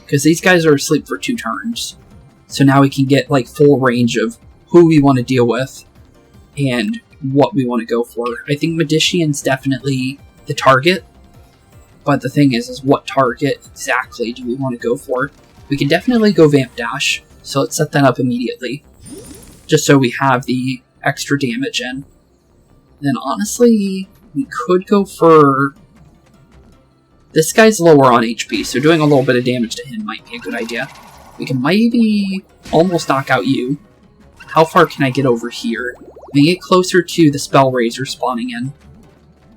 Because these guys are asleep for 2 turns. So now we can get like full range of who we want to deal with and what we want to go for. I think Magician's definitely the target. But the thing is what target exactly do we want to go for? We can definitely go Vamp Dash, so let's set that up immediately. Just so we have the extra damage in. Then honestly, we could go for... This guy's lower on HP, so doing a little bit of damage to him might be a good idea. We can maybe almost knock out you. How far can I get over here? We can get closer to the Spell Razor spawning in.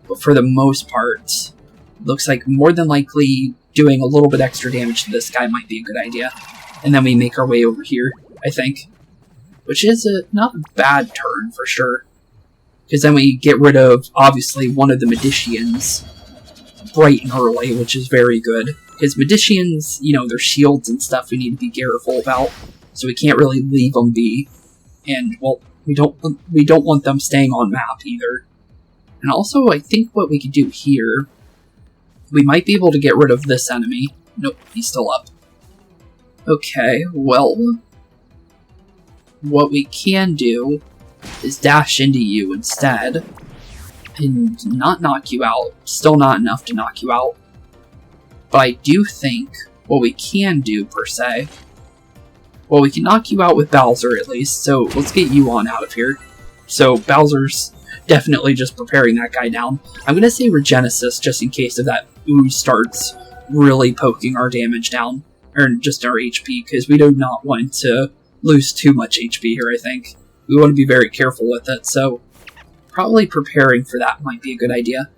But for the most part, looks like more than likely doing a little bit extra damage to this guy might be a good idea. And then we make our way over here, I think. Which is not a bad turn, for sure. Because then we get rid of, obviously, one of the Magicians bright and early, which is very good. Because Magicians, you know, their shields and stuff we need to be careful about. So we can't really leave them be. And, well, we don't want them staying on map, either. And also, I think what we could do here... We might be able to get rid of this enemy. Nope, he's still up. Okay, well... What we can do is dash into you instead. And not knock you out. Still not enough to knock you out. But I do think what we can do, per se... Well, we can knock you out with Bowser, at least. So, let's get you on out of here. So, Bowser's definitely just preparing that guy down. I'm going to say Regenesis, just in case if that ooze starts really poking our damage down. Or just our HP, because we do not want to lose too much HP here, I think. We want to be very careful with it, so probably preparing for that might be a good idea.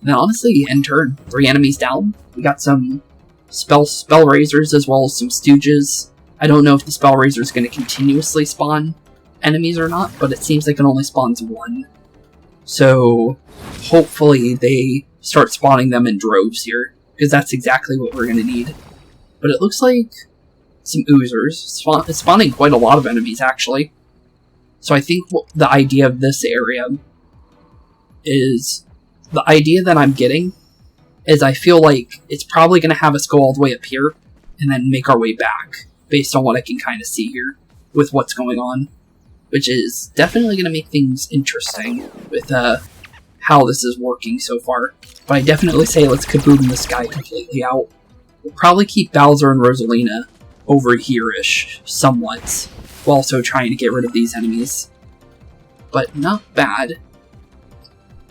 And then honestly, end turn. 3 enemies down. We got some spell razors as well as some stooges. I don't know if the spell razor is going to continuously spawn enemies or not, but it seems like it only spawns 1. So hopefully they start spawning them in droves here, because that's exactly what we're going to need. But it looks like some oozers. It's spawning quite a lot of enemies, actually. So I think the idea of this area is... The idea that I'm getting is I feel like it's probably going to have us go all the way up here and then make our way back, based on what I can kind of see here with what's going on. Which is definitely going to make things interesting with how this is working so far. But I definitely say let's kaboom this guy completely out. We'll probably keep Bowser and Rosalina over here-ish, somewhat, while also trying to get rid of these enemies. But not bad.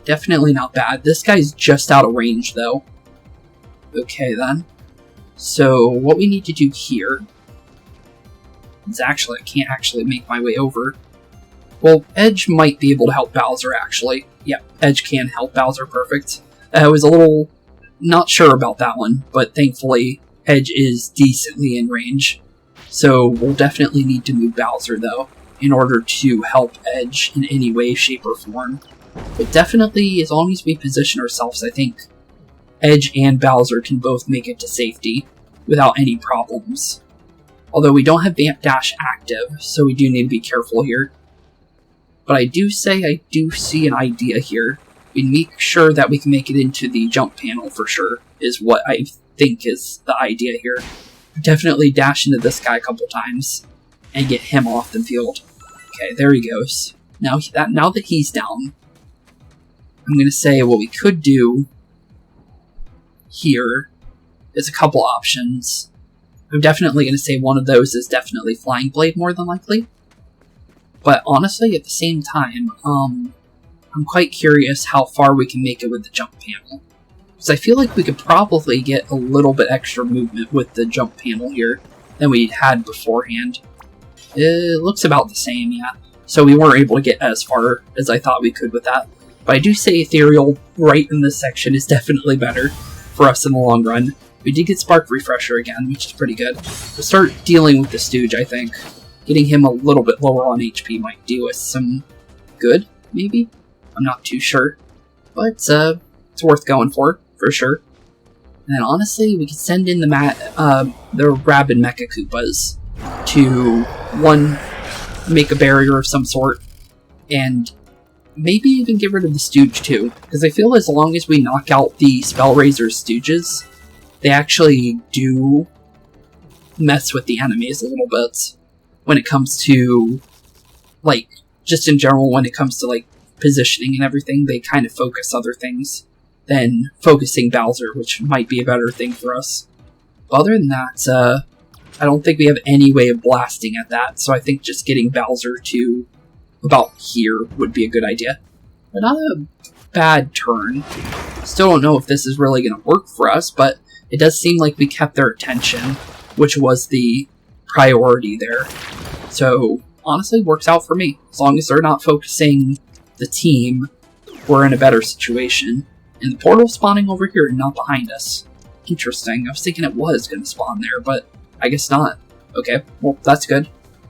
Definitely not bad. This guy's just out of range, though. Okay, then. So, what we need to do here is actually, I can't actually make my way over. Well, Edge might be able to help Bowser, actually. Yeah, Edge can help Bowser, perfect. I was a little not sure about that one, but thankfully, Edge is decently in range. So, we'll definitely need to move Bowser, though, in order to help Edge in any way, shape, or form. But definitely, as long as we position ourselves, I think Edge and Bowser can both make it to safety without any problems. Although we don't have Vamp Dash active, so we do need to be careful here. But I do say I do see an idea here. We make sure that we can make it into the jump panel for sure, is what I think is the idea here. Definitely dash into this guy a couple times and get him off the field. Okay, there he goes. Now that he's down, I'm going to say what we could do here is a couple options. I'm definitely going to say one of those is definitely Flying Blade, more than likely. But honestly, at the same time, I'm quite curious how far we can make it with the jump panel. Because I feel like we could probably get a little bit extra movement with the jump panel here than we had beforehand. It looks about the same, yeah. So we weren't able to get as far as I thought we could with that. But I do say Ethereal right in this section is definitely better for us in the long run. We did get Spark Refresher again, which is pretty good. We'll start dealing with the Stooge, I think. Getting him a little bit lower on HP might do us some good, maybe? I'm not too sure. But it's worth going for sure. And then honestly, we could send in the Rabbid Mecha Koopas to, one, make a barrier of some sort, and maybe even get rid of the Stooge too. Because I feel as long as we knock out the Spell Razor's Stooges, they actually do mess with the enemies a little bit when it comes to, like, just in general, when it comes to, like, positioning and everything, they kind of focus other things. than focusing Bowser, which might be a better thing for us. But other than that, I don't think we have any way of blasting at that, so I think just getting Bowser to about here would be a good idea. But not a bad turn. Still don't know if this is really going to work for us, but it does seem like we kept their attention, which was the priority there. So, honestly, works out for me. As long as they're not focusing the team, we're in a better situation. And the portal spawning over here and not behind us. Interesting. I was thinking it was going to spawn there, but I guess not. Okay, well, that's good.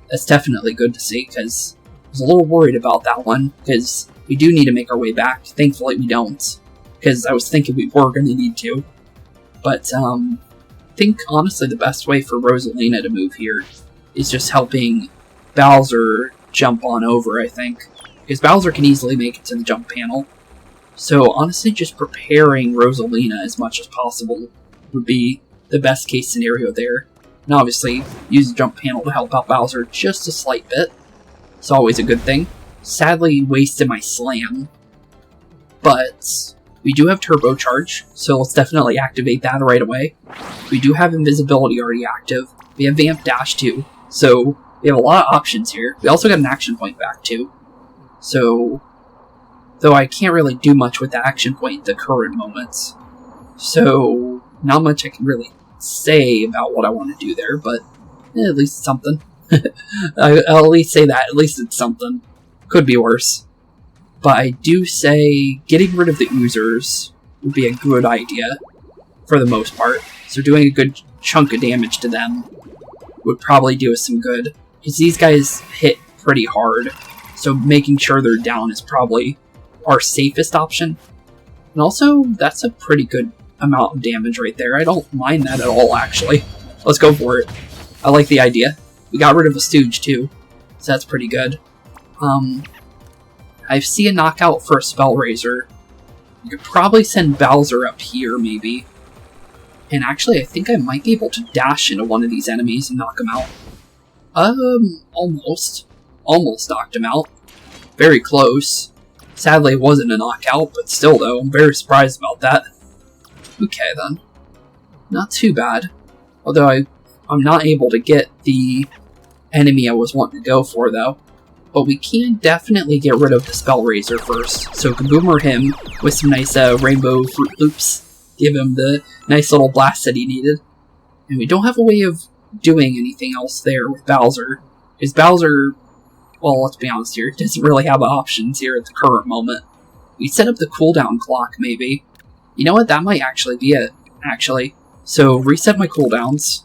That's definitely good to see, because I was a little worried about that one, because we do need to make our way back. Thankfully, we don't, because I was thinking we were going to need to. But, I think, honestly, the best way for Rosalina to move here is just helping Bowser jump on over, I think. Because Bowser can easily make it to the jump panel. So, honestly, just preparing Rosalina as much as possible would be the best case scenario there. And obviously, use the jump panel to help out Bowser just a slight bit. It's always a good thing. Sadly, wasted my slam. But we do have turbocharge, so let's definitely activate that right away. We do have invisibility already active. We have vamp dash too, so we have a lot of options here. We also got an action point back too. So, though I can't really do much with the action point at the current moments. So, not much I can really say about what I want to do there, but at least it's something. I'll at least say that, at least it's something. Could be worse. But I do say getting rid of the oozers would be a good idea, for the most part. So doing a good chunk of damage to them would probably do us some good. Because these guys hit pretty hard, so making sure they're down is probably our safest option. And also, that's a pretty good amount of damage right there. I don't mind that at all, actually. Let's go for it. I like the idea. We got rid of a stooge, too, so that's pretty good. I see a knockout for a Spell Razor. You could probably send Bowser up here, maybe. And actually, I think I might be able to dash into one of these enemies and knock him out. Almost. Almost knocked him out. Very close. Sadly, it wasn't a knockout, but still, though, I'm very surprised about that. Okay, then. Not too bad. Although I'm not able to get the enemy I was wanting to go for, though. But we can definitely get rid of the Spell Razor first. So Kaboomer him with some nice rainbow Fruit Loops. Give him the nice little blast that he needed. And we don't have a way of doing anything else there with Bowser. Because Bowser, well, let's be honest here, doesn't really have options here at the current moment. We set up the cooldown clock, maybe. You know what? That might actually be it, actually. So reset my cooldowns.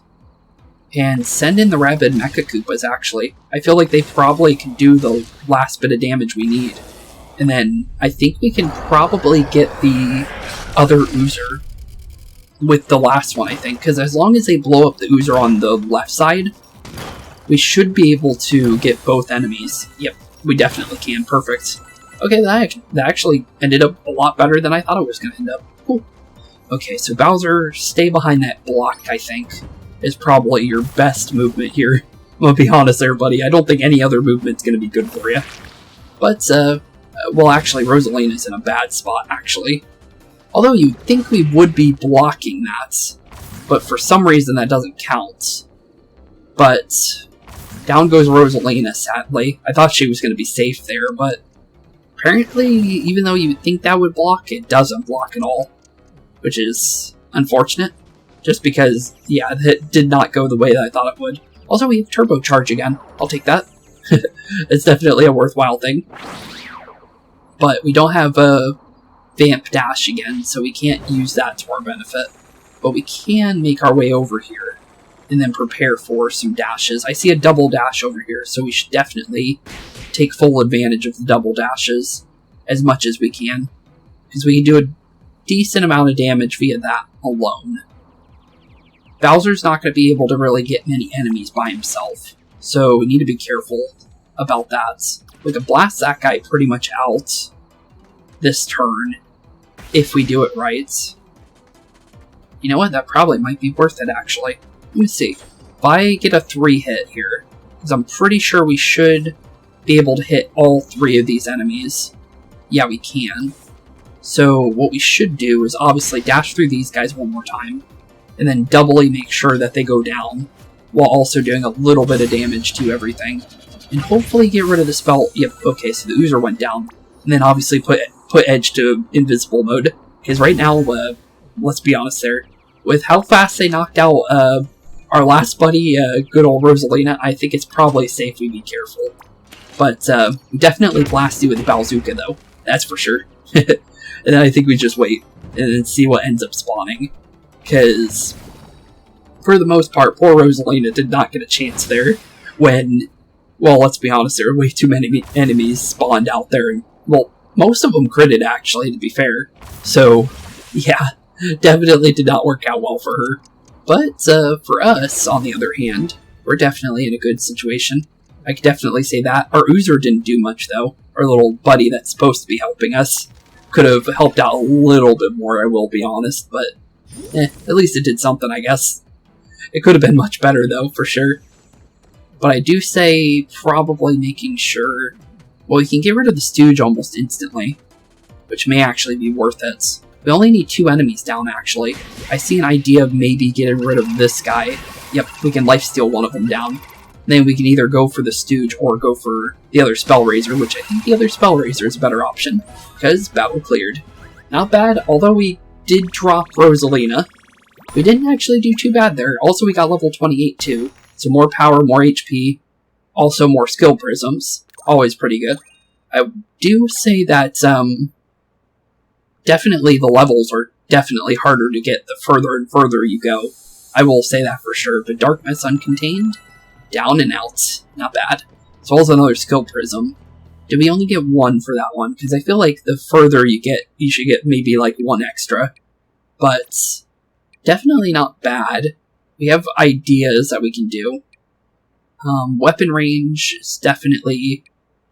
And send in the Rabbid Mecha Koopas, actually. I feel like they probably can do the last bit of damage we need. And then I think we can probably get the other Oozer with the last one, I think. Because as long as they blow up the Oozer on the left side, we should be able to get both enemies. Yep, we definitely can. Perfect. Okay, that actually ended up a lot better than I thought it was going to end up. Cool. Okay, so Bowser, stay behind that block, I think, is probably your best movement here. I'm gonna be honest there, buddy. I don't think any other movement's gonna be good for you. But, well, actually, Rosalina's in a bad spot, actually. Although you'd think we would be blocking that, but for some reason that doesn't count. But down goes Rosalina, sadly. I thought she was gonna be safe there, but apparently, even though you'd think that would block, it doesn't block at all. Which is unfortunate. Just because, yeah, it did not go the way that I thought it would. Also, we have turbocharge again. I'll take that. It's definitely a worthwhile thing. But we don't have a vamp dash again, so we can't use that to our benefit. But we can make our way over here and then prepare for some dashes. I see a double dash over here, so we should definitely take full advantage of the double dashes as much as we can. Because we can do a decent amount of damage via that alone. Bowser's not going to be able to really get many enemies by himself, so we need to be careful about that. We can blast that guy pretty much out this turn, if we do it right. You know what, that probably might be worth it, actually. Let me see. If I get a 3-hit here, because I'm pretty sure we should be able to hit all 3 of these enemies. Yeah, we can. So what we should do is obviously dash through these guys one more time, and then doubly make sure that they go down, while also doing a little bit of damage to everything. And hopefully get rid of the spell. Yep, okay, so the Oozer went down. And then obviously put Edge to invisible mode. Because right now, let's be honest there, with how fast they knocked out our last buddy, good old Rosalina, I think it's probably safe we be careful. But definitely blast you with the Bazooka though, that's for sure. And then I think we just wait, and then see what ends up spawning. Because, for the most part, poor Rosalina did not get a chance there when, well, let's be honest, there were way too many enemies spawned out there. And, well, most of them critted, actually, to be fair. So, yeah, definitely did not work out well for her. But, for us, on the other hand, we're definitely in a good situation. I could definitely say that. Our Oozer didn't do much, though. Our little buddy that's supposed to be helping us could have helped out a little bit more, I will be honest, but at least it did something, I guess. It could have been much better, though, for sure. But I do say probably making sure... Well, we can get rid of the Stooge almost instantly, which may actually be worth it. We only need 2 enemies down, actually. I see an idea of maybe getting rid of this guy. Yep, we can lifesteal one of them down. Then we can either go for the Stooge or go for the other Spell Razor, which I think the other Spell Razor is a better option, because battle cleared. Not bad, although we did drop Rosalina. We didn't actually do too bad there. Also, we got level 28 too, so more power, more HP, also more skill prisms. Always pretty good. I do say that definitely the levels are definitely harder to get the further and further you go. I will say that for sure, but Dark Mist Uncontained, down and out. Not bad. As well as another skill prism. Did we only get 1 for that one? Because I feel like the further you get, you should get maybe like 1 extra. But definitely not bad. We have ideas that we can do. Weapon range is definitely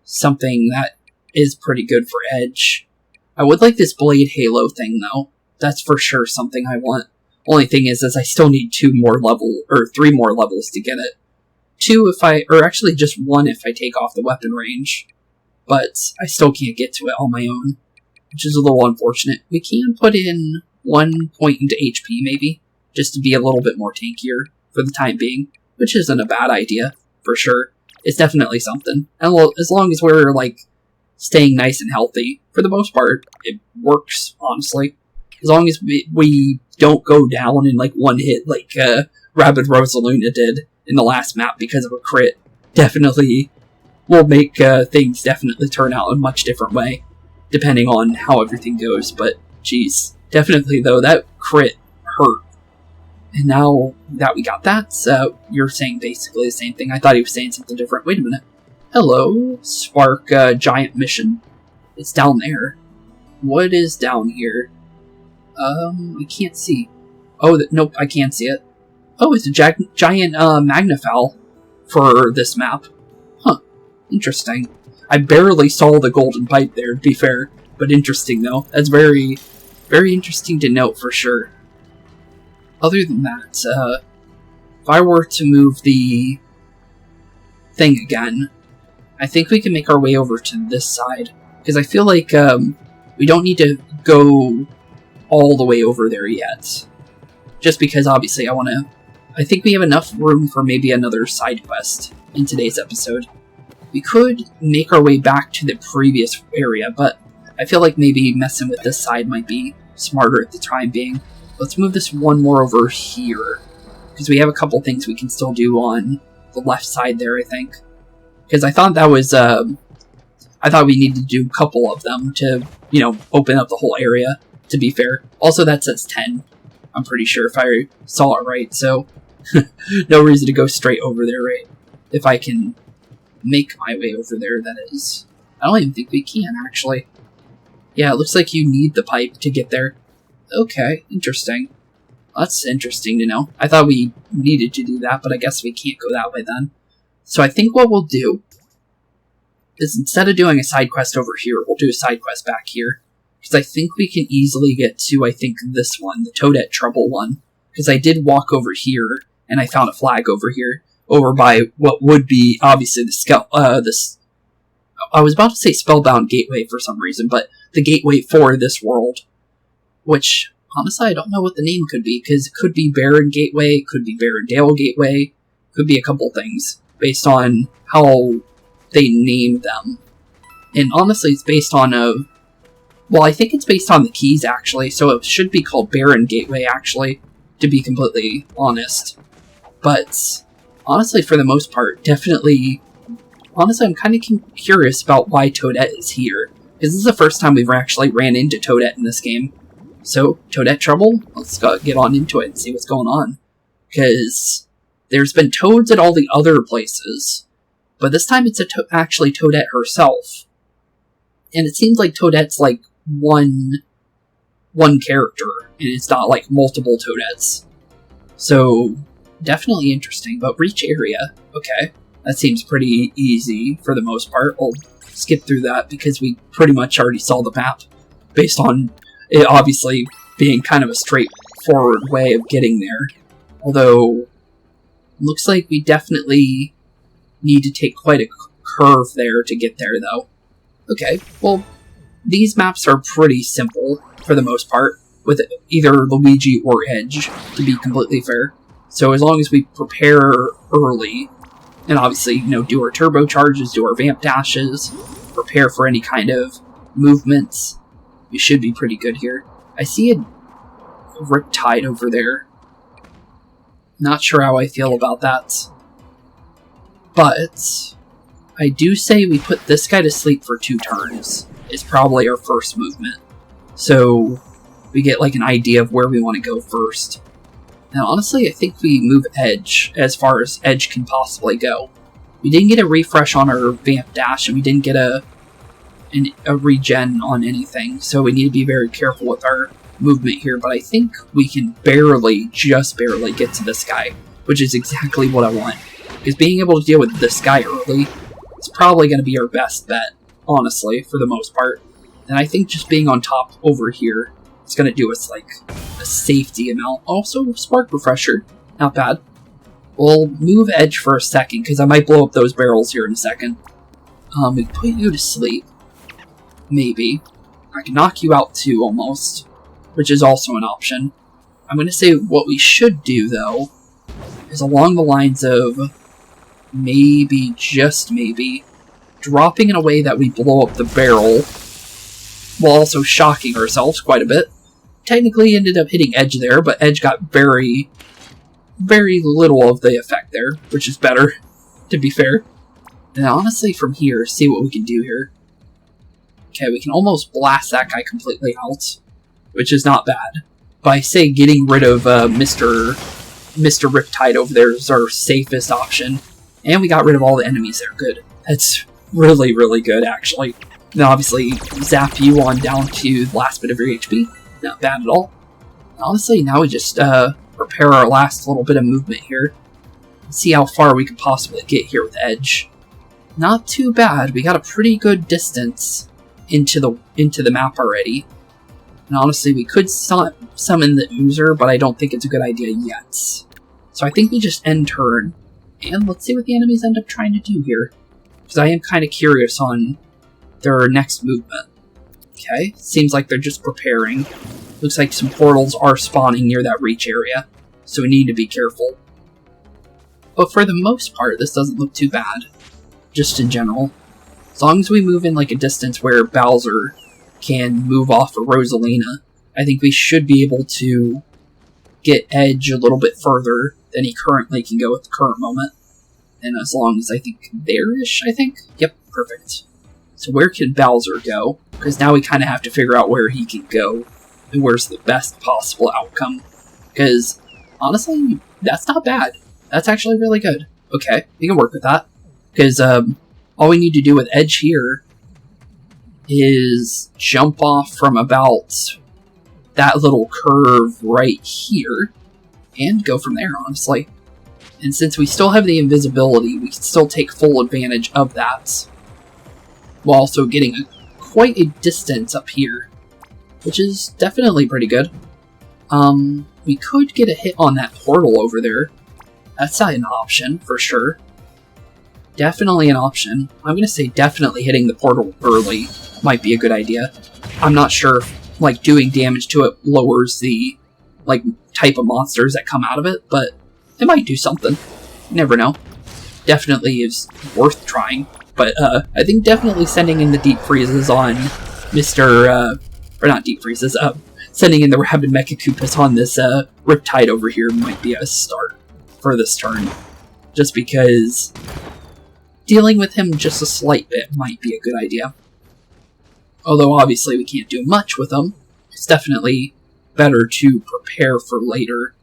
something that is pretty good for Edge. I would like this Blade Halo thing though. That's for sure something I want. Only thing is I still need 3 more levels to get it. 2 or actually just 1 if I take off the weapon range. But I still can't get to it on my own, which is a little unfortunate. We can put in 1 point into HP maybe, just to be a little bit more tankier for the time being, which isn't a bad idea, for sure. It's definitely something. And as long as we're, like, staying nice and healthy, for the most part, it works, honestly. As long as we don't go down in, like, 1 hit like Rabbid Rosalina did in the last map because of a crit, definitely will make things definitely turn out in a much different way, depending on how everything goes. But, geez, definitely, though, that crit hurt. And now that we got that, you're saying basically the same thing. I thought he was saying something different. Wait a minute. Hello, Spark Giant Mission. It's down there. What is down here? I can't see. Oh, nope, I can't see it. Oh, it's a giant Magnifowl for this map. Huh, interesting. I barely saw the golden pipe there, to be fair, but interesting, though. That's very, very interesting to note, for sure. Other than that, if I were to move the thing again, I think we can make our way over to this side. Because I feel like we don't need to go all the way over there yet. Just because, obviously, I think we have enough room for maybe another side quest in today's episode. We could make our way back to the previous area, but I feel like maybe messing with this side might be smarter at the time being. Let's move this one more over here, because we have a couple things we can still do on the left side there, I think. Because I thought that was, I thought we needed to do a couple of them to, open up the whole area, to be fair. Also, that says 10, I'm pretty sure, if I saw it right, so no reason to go straight over there, right? If I can make my way over there, that is. I don't even think we can, actually. Yeah, it looks like you need the pipe to get there. Okay, interesting. That's interesting to know. I thought we needed to do that, but I guess we can't go that way then. So I think what we'll do is instead of doing a side quest over here, we'll do a side quest back here. Because I think we can easily get to, I think, this one, the Toadette Trouble one. Because I did walk over here, and I found a flag over here, over by what would be, obviously, the I was about to say Spellbound Gateway for some reason, but the gateway for this world. Which, honestly, I don't know what the name could be, because it could be Barren Gateway, it could be Barren Dale Gateway, could be a couple things, based on how they named them. And honestly, it's based on well, I think it's based on the keys, actually, so it should be called Barren Gateway, actually, to be completely honest. But, honestly, for the most part, definitely... Honestly, I'm kind of curious about why Toadette is here, because this is the first time we've actually ran into Toadette in this game. So, Toadette trouble? Let's get on into it and see what's going on. Because there's been toads at all the other places, but this time it's actually Toadette herself. And it seems like Toadette's like one character, and it's not like multiple Toadettes. So, definitely interesting, but reach area, okay. That seems pretty easy for the most part. I'll skip through that because we pretty much already saw the map, based on it obviously being kind of a straightforward way of getting there. Although, looks like we definitely need to take quite a curve there to get there, though. Okay, well, these maps are pretty simple, for the most part, with either Luigi or Edge, to be completely fair. So as long as we prepare early, and obviously, you know, do our turbocharges, do our vamp dashes, prepare for any kind of movements, we should be pretty good here. I see a Riptide over there. Not sure how I feel about that. But I do say we put this guy to sleep for 2 turns. Is probably our first movement. So we get like an idea of where we want to go first. Now honestly, I think we move Edge as far as Edge can possibly go. We didn't get a refresh on our Vamp Dash, and we didn't get a regen on anything, so we need to be very careful with our movement here, but I think we can just barely get to this guy, which is exactly what I want. Because being able to deal with this guy early is probably going to be our best bet, honestly, for the most part. And I think just being on top over here is going to do us, like, a safety amount. Also, Spark Refresher, not bad. We'll move Edge for a second, because I might blow up those barrels here in a second. We put you to sleep. Maybe. I can knock you out too, almost. Which is also an option. I'm going to say what we should do, though, is along the lines of maybe, just maybe, dropping in a way that we blow up the barrel, while also shocking ourselves quite a bit. Technically ended up hitting Edge there, but Edge got very, very little of the effect there, which is better, to be fair. And honestly, from here, see what we can do here. Okay, we can almost blast that guy completely out, which is not bad. But I say getting rid of Mr. Riptide over there is our safest option. And we got rid of all the enemies there. Good. That's really, really good, actually. Now, obviously, zap you on down to the last bit of your HP. Not bad at all. Honestly, now we just prepare our last little bit of movement here. See how far we could possibly get here with Edge. Not too bad. We got a pretty good distance into the map already. And honestly, we could summon the Oozer, but I don't think it's a good idea yet. So I think we just end turn, and let's see what the enemies end up trying to do here. Because I am kind of curious on their next movement. Okay, seems like they're just preparing. Looks like some portals are spawning near that reach area, so we need to be careful. But for the most part, this doesn't look too bad, just in general. As long as we move in like a distance where Bowser can move off of Rosalina, I think we should be able to get Edge a little bit further than he currently can go at the current moment. And as long as I think there-ish, I think? Yep, perfect. So where can Bowser go? Because now we kind of have to figure out where he can go and where's the best possible outcome. Because, honestly, that's not bad. That's actually really good. Okay, we can work with that. Because, all we need to do with Edge here is jump off from about that little curve right here and go from there, honestly. And since we still have the invisibility, we can still take full advantage of that while also getting quite a distance up here, which is definitely pretty good. We could get a hit on that portal over there. That's not an option, for sure. definitely an option. I'm gonna say definitely hitting the portal early might be a good idea. I'm not sure if, like, doing damage to it lowers the, like, type of monsters that come out of it, but it might do something. You never know. Definitely is worth trying. But, I think definitely sending in the deep freezes on Mr., or not deep freezes, sending in the Rabbid Mechakoopas on this, Riptide over here might be a start for this turn. Just because dealing with him just a slight bit might be a good idea. Although obviously we can't do much with him, it's definitely better to prepare for later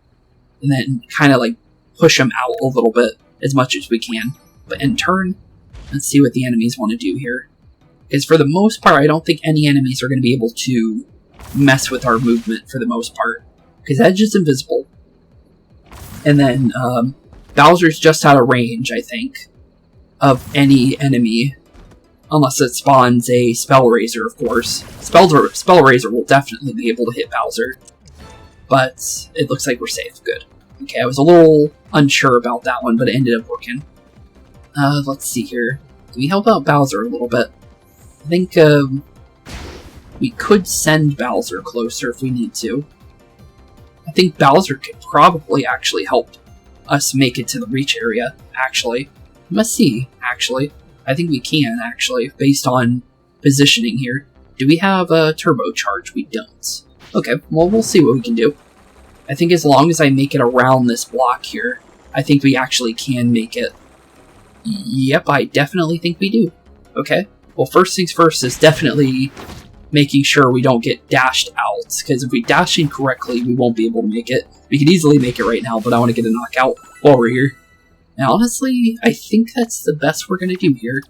and then kind of like push him out a little bit as much as we can. But in turn, let's see what the enemies want to do here. Because for the most part, I don't think any enemies are going to be able to mess with our movement for the most part. Because Edge is invisible. And then Bowser's just out of range, I think, of any enemy. Unless it spawns a Spell Razor, of course. Spell Razor will definitely be able to hit Bowser. But it looks like we're safe. Good. Okay, I was a little unsure about that one, but it ended up working. Let's see here. Can we help out Bowser a little bit? I think we could send Bowser closer if we need to. I think Bowser could probably actually help us make it to the reach area, actually. Let's see, actually. I think we can, actually, based on positioning here. Do we have a turbocharge? We don't. Okay, well, we'll see what we can do. I think as long as I make it around this block here, I think we actually can make it. Yep, I definitely think we do. Okay, well, first things first is definitely making sure we don't get dashed out, because if we dash incorrectly, we won't be able to make it. We could easily make it right now, but I want to get a knockout while we're here. And honestly, I think that's the best we're going to do here.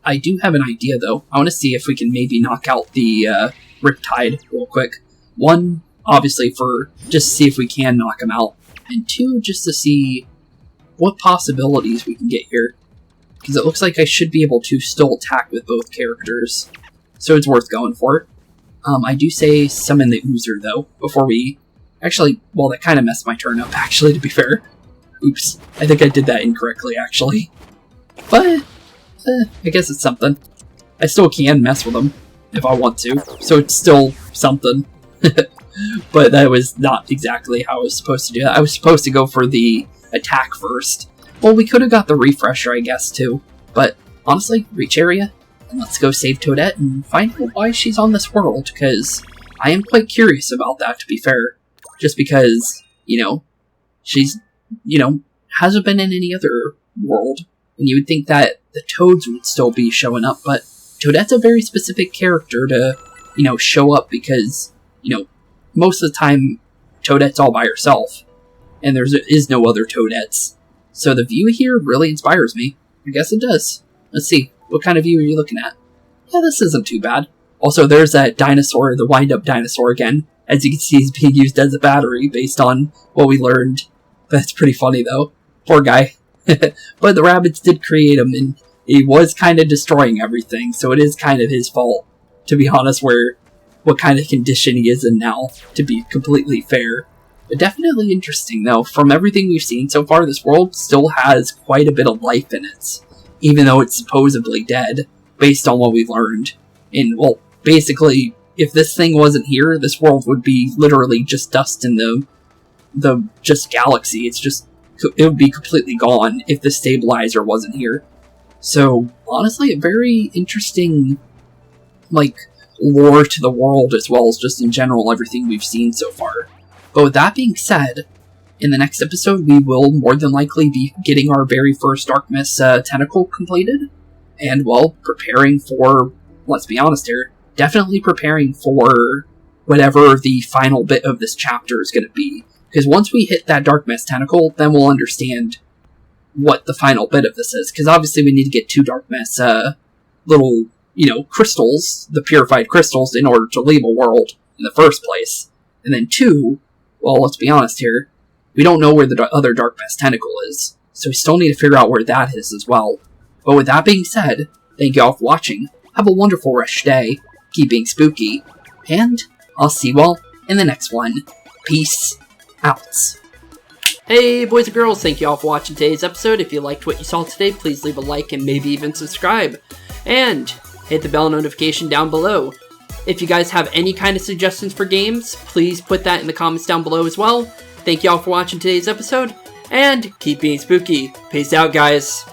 I do have an idea, though. I want to see if we can maybe knock out the Riptide real quick. One, obviously, for just to see if we can knock him out. And two, just to see what possibilities we can get here. Because it looks like I should be able to still attack with both characters. So it's worth going for. I do say summon the Oozer, though, before we... Actually, well, that kind of messed my turn up, actually, to be fair. Oops. I think I did that incorrectly, actually. But, I guess it's something. I still can mess with them, if I want to. So it's still something. But that was not exactly how I was supposed to do that. I was supposed to go for the attack first. Well, we could have got the refresher, I guess, too. But, honestly, reach area. And let's go save Toadette and find out why she's on this world, because I am quite curious about that, to be fair. Just because, you know, she's, you know, hasn't been in any other world. And you would think that the Toads would still be showing up, but Toadette's a very specific character to, you know, show up because, you know, most of the time, Toadette's all by herself. And there is no other Toadettes. So the view here really inspires me. I guess it does. Let's see. What kind of view are you looking at? Yeah, this isn't too bad. Also, there's that dinosaur, the wind-up dinosaur again. As you can see, he's being used as a battery based on what we learned. That's pretty funny, though. Poor guy. But the Rabbids did create him, and he was kind of destroying everything, so it is kind of his fault, to be honest, what kind of condition he is in now, to be completely fair. But definitely interesting, though. From everything we've seen so far, this world still has quite a bit of life in it, even though it's supposedly dead, based on what we've learned. And, well, basically, if this thing wasn't here, this world would be literally just dust in the just galaxy. It would be completely gone if the stabilizer wasn't here. So, honestly, a very interesting, like, lore to the world, as well as just in general everything we've seen so far. But with that being said, in the next episode, we will more than likely be getting our very first Darkness tentacle completed. And, well, preparing for, let's be honest here, definitely preparing for whatever the final bit of this chapter is going to be. Because once we hit that Darkness tentacle, then we'll understand what the final bit of this is. Because obviously we need to get 2 Darkness little, you know, crystals, the purified crystals, in order to leave a world in the first place. And then 2, well, let's be honest here, we don't know where the other Darkness tentacle is. So we still need to figure out where that is as well. But with that being said, thank you all for watching. Have a wonderful rest day. Keep being spooky. And I'll see you all in the next one. Peace out. Hey boys and girls, thank you all for watching today's episode. If you liked what you saw today, please leave a like and maybe even subscribe. And hit the bell notification down below. If you guys have any kind of suggestions for games, please put that in the comments down below as well. Thank you all for watching today's episode, and keep being spooky. Peace out, guys.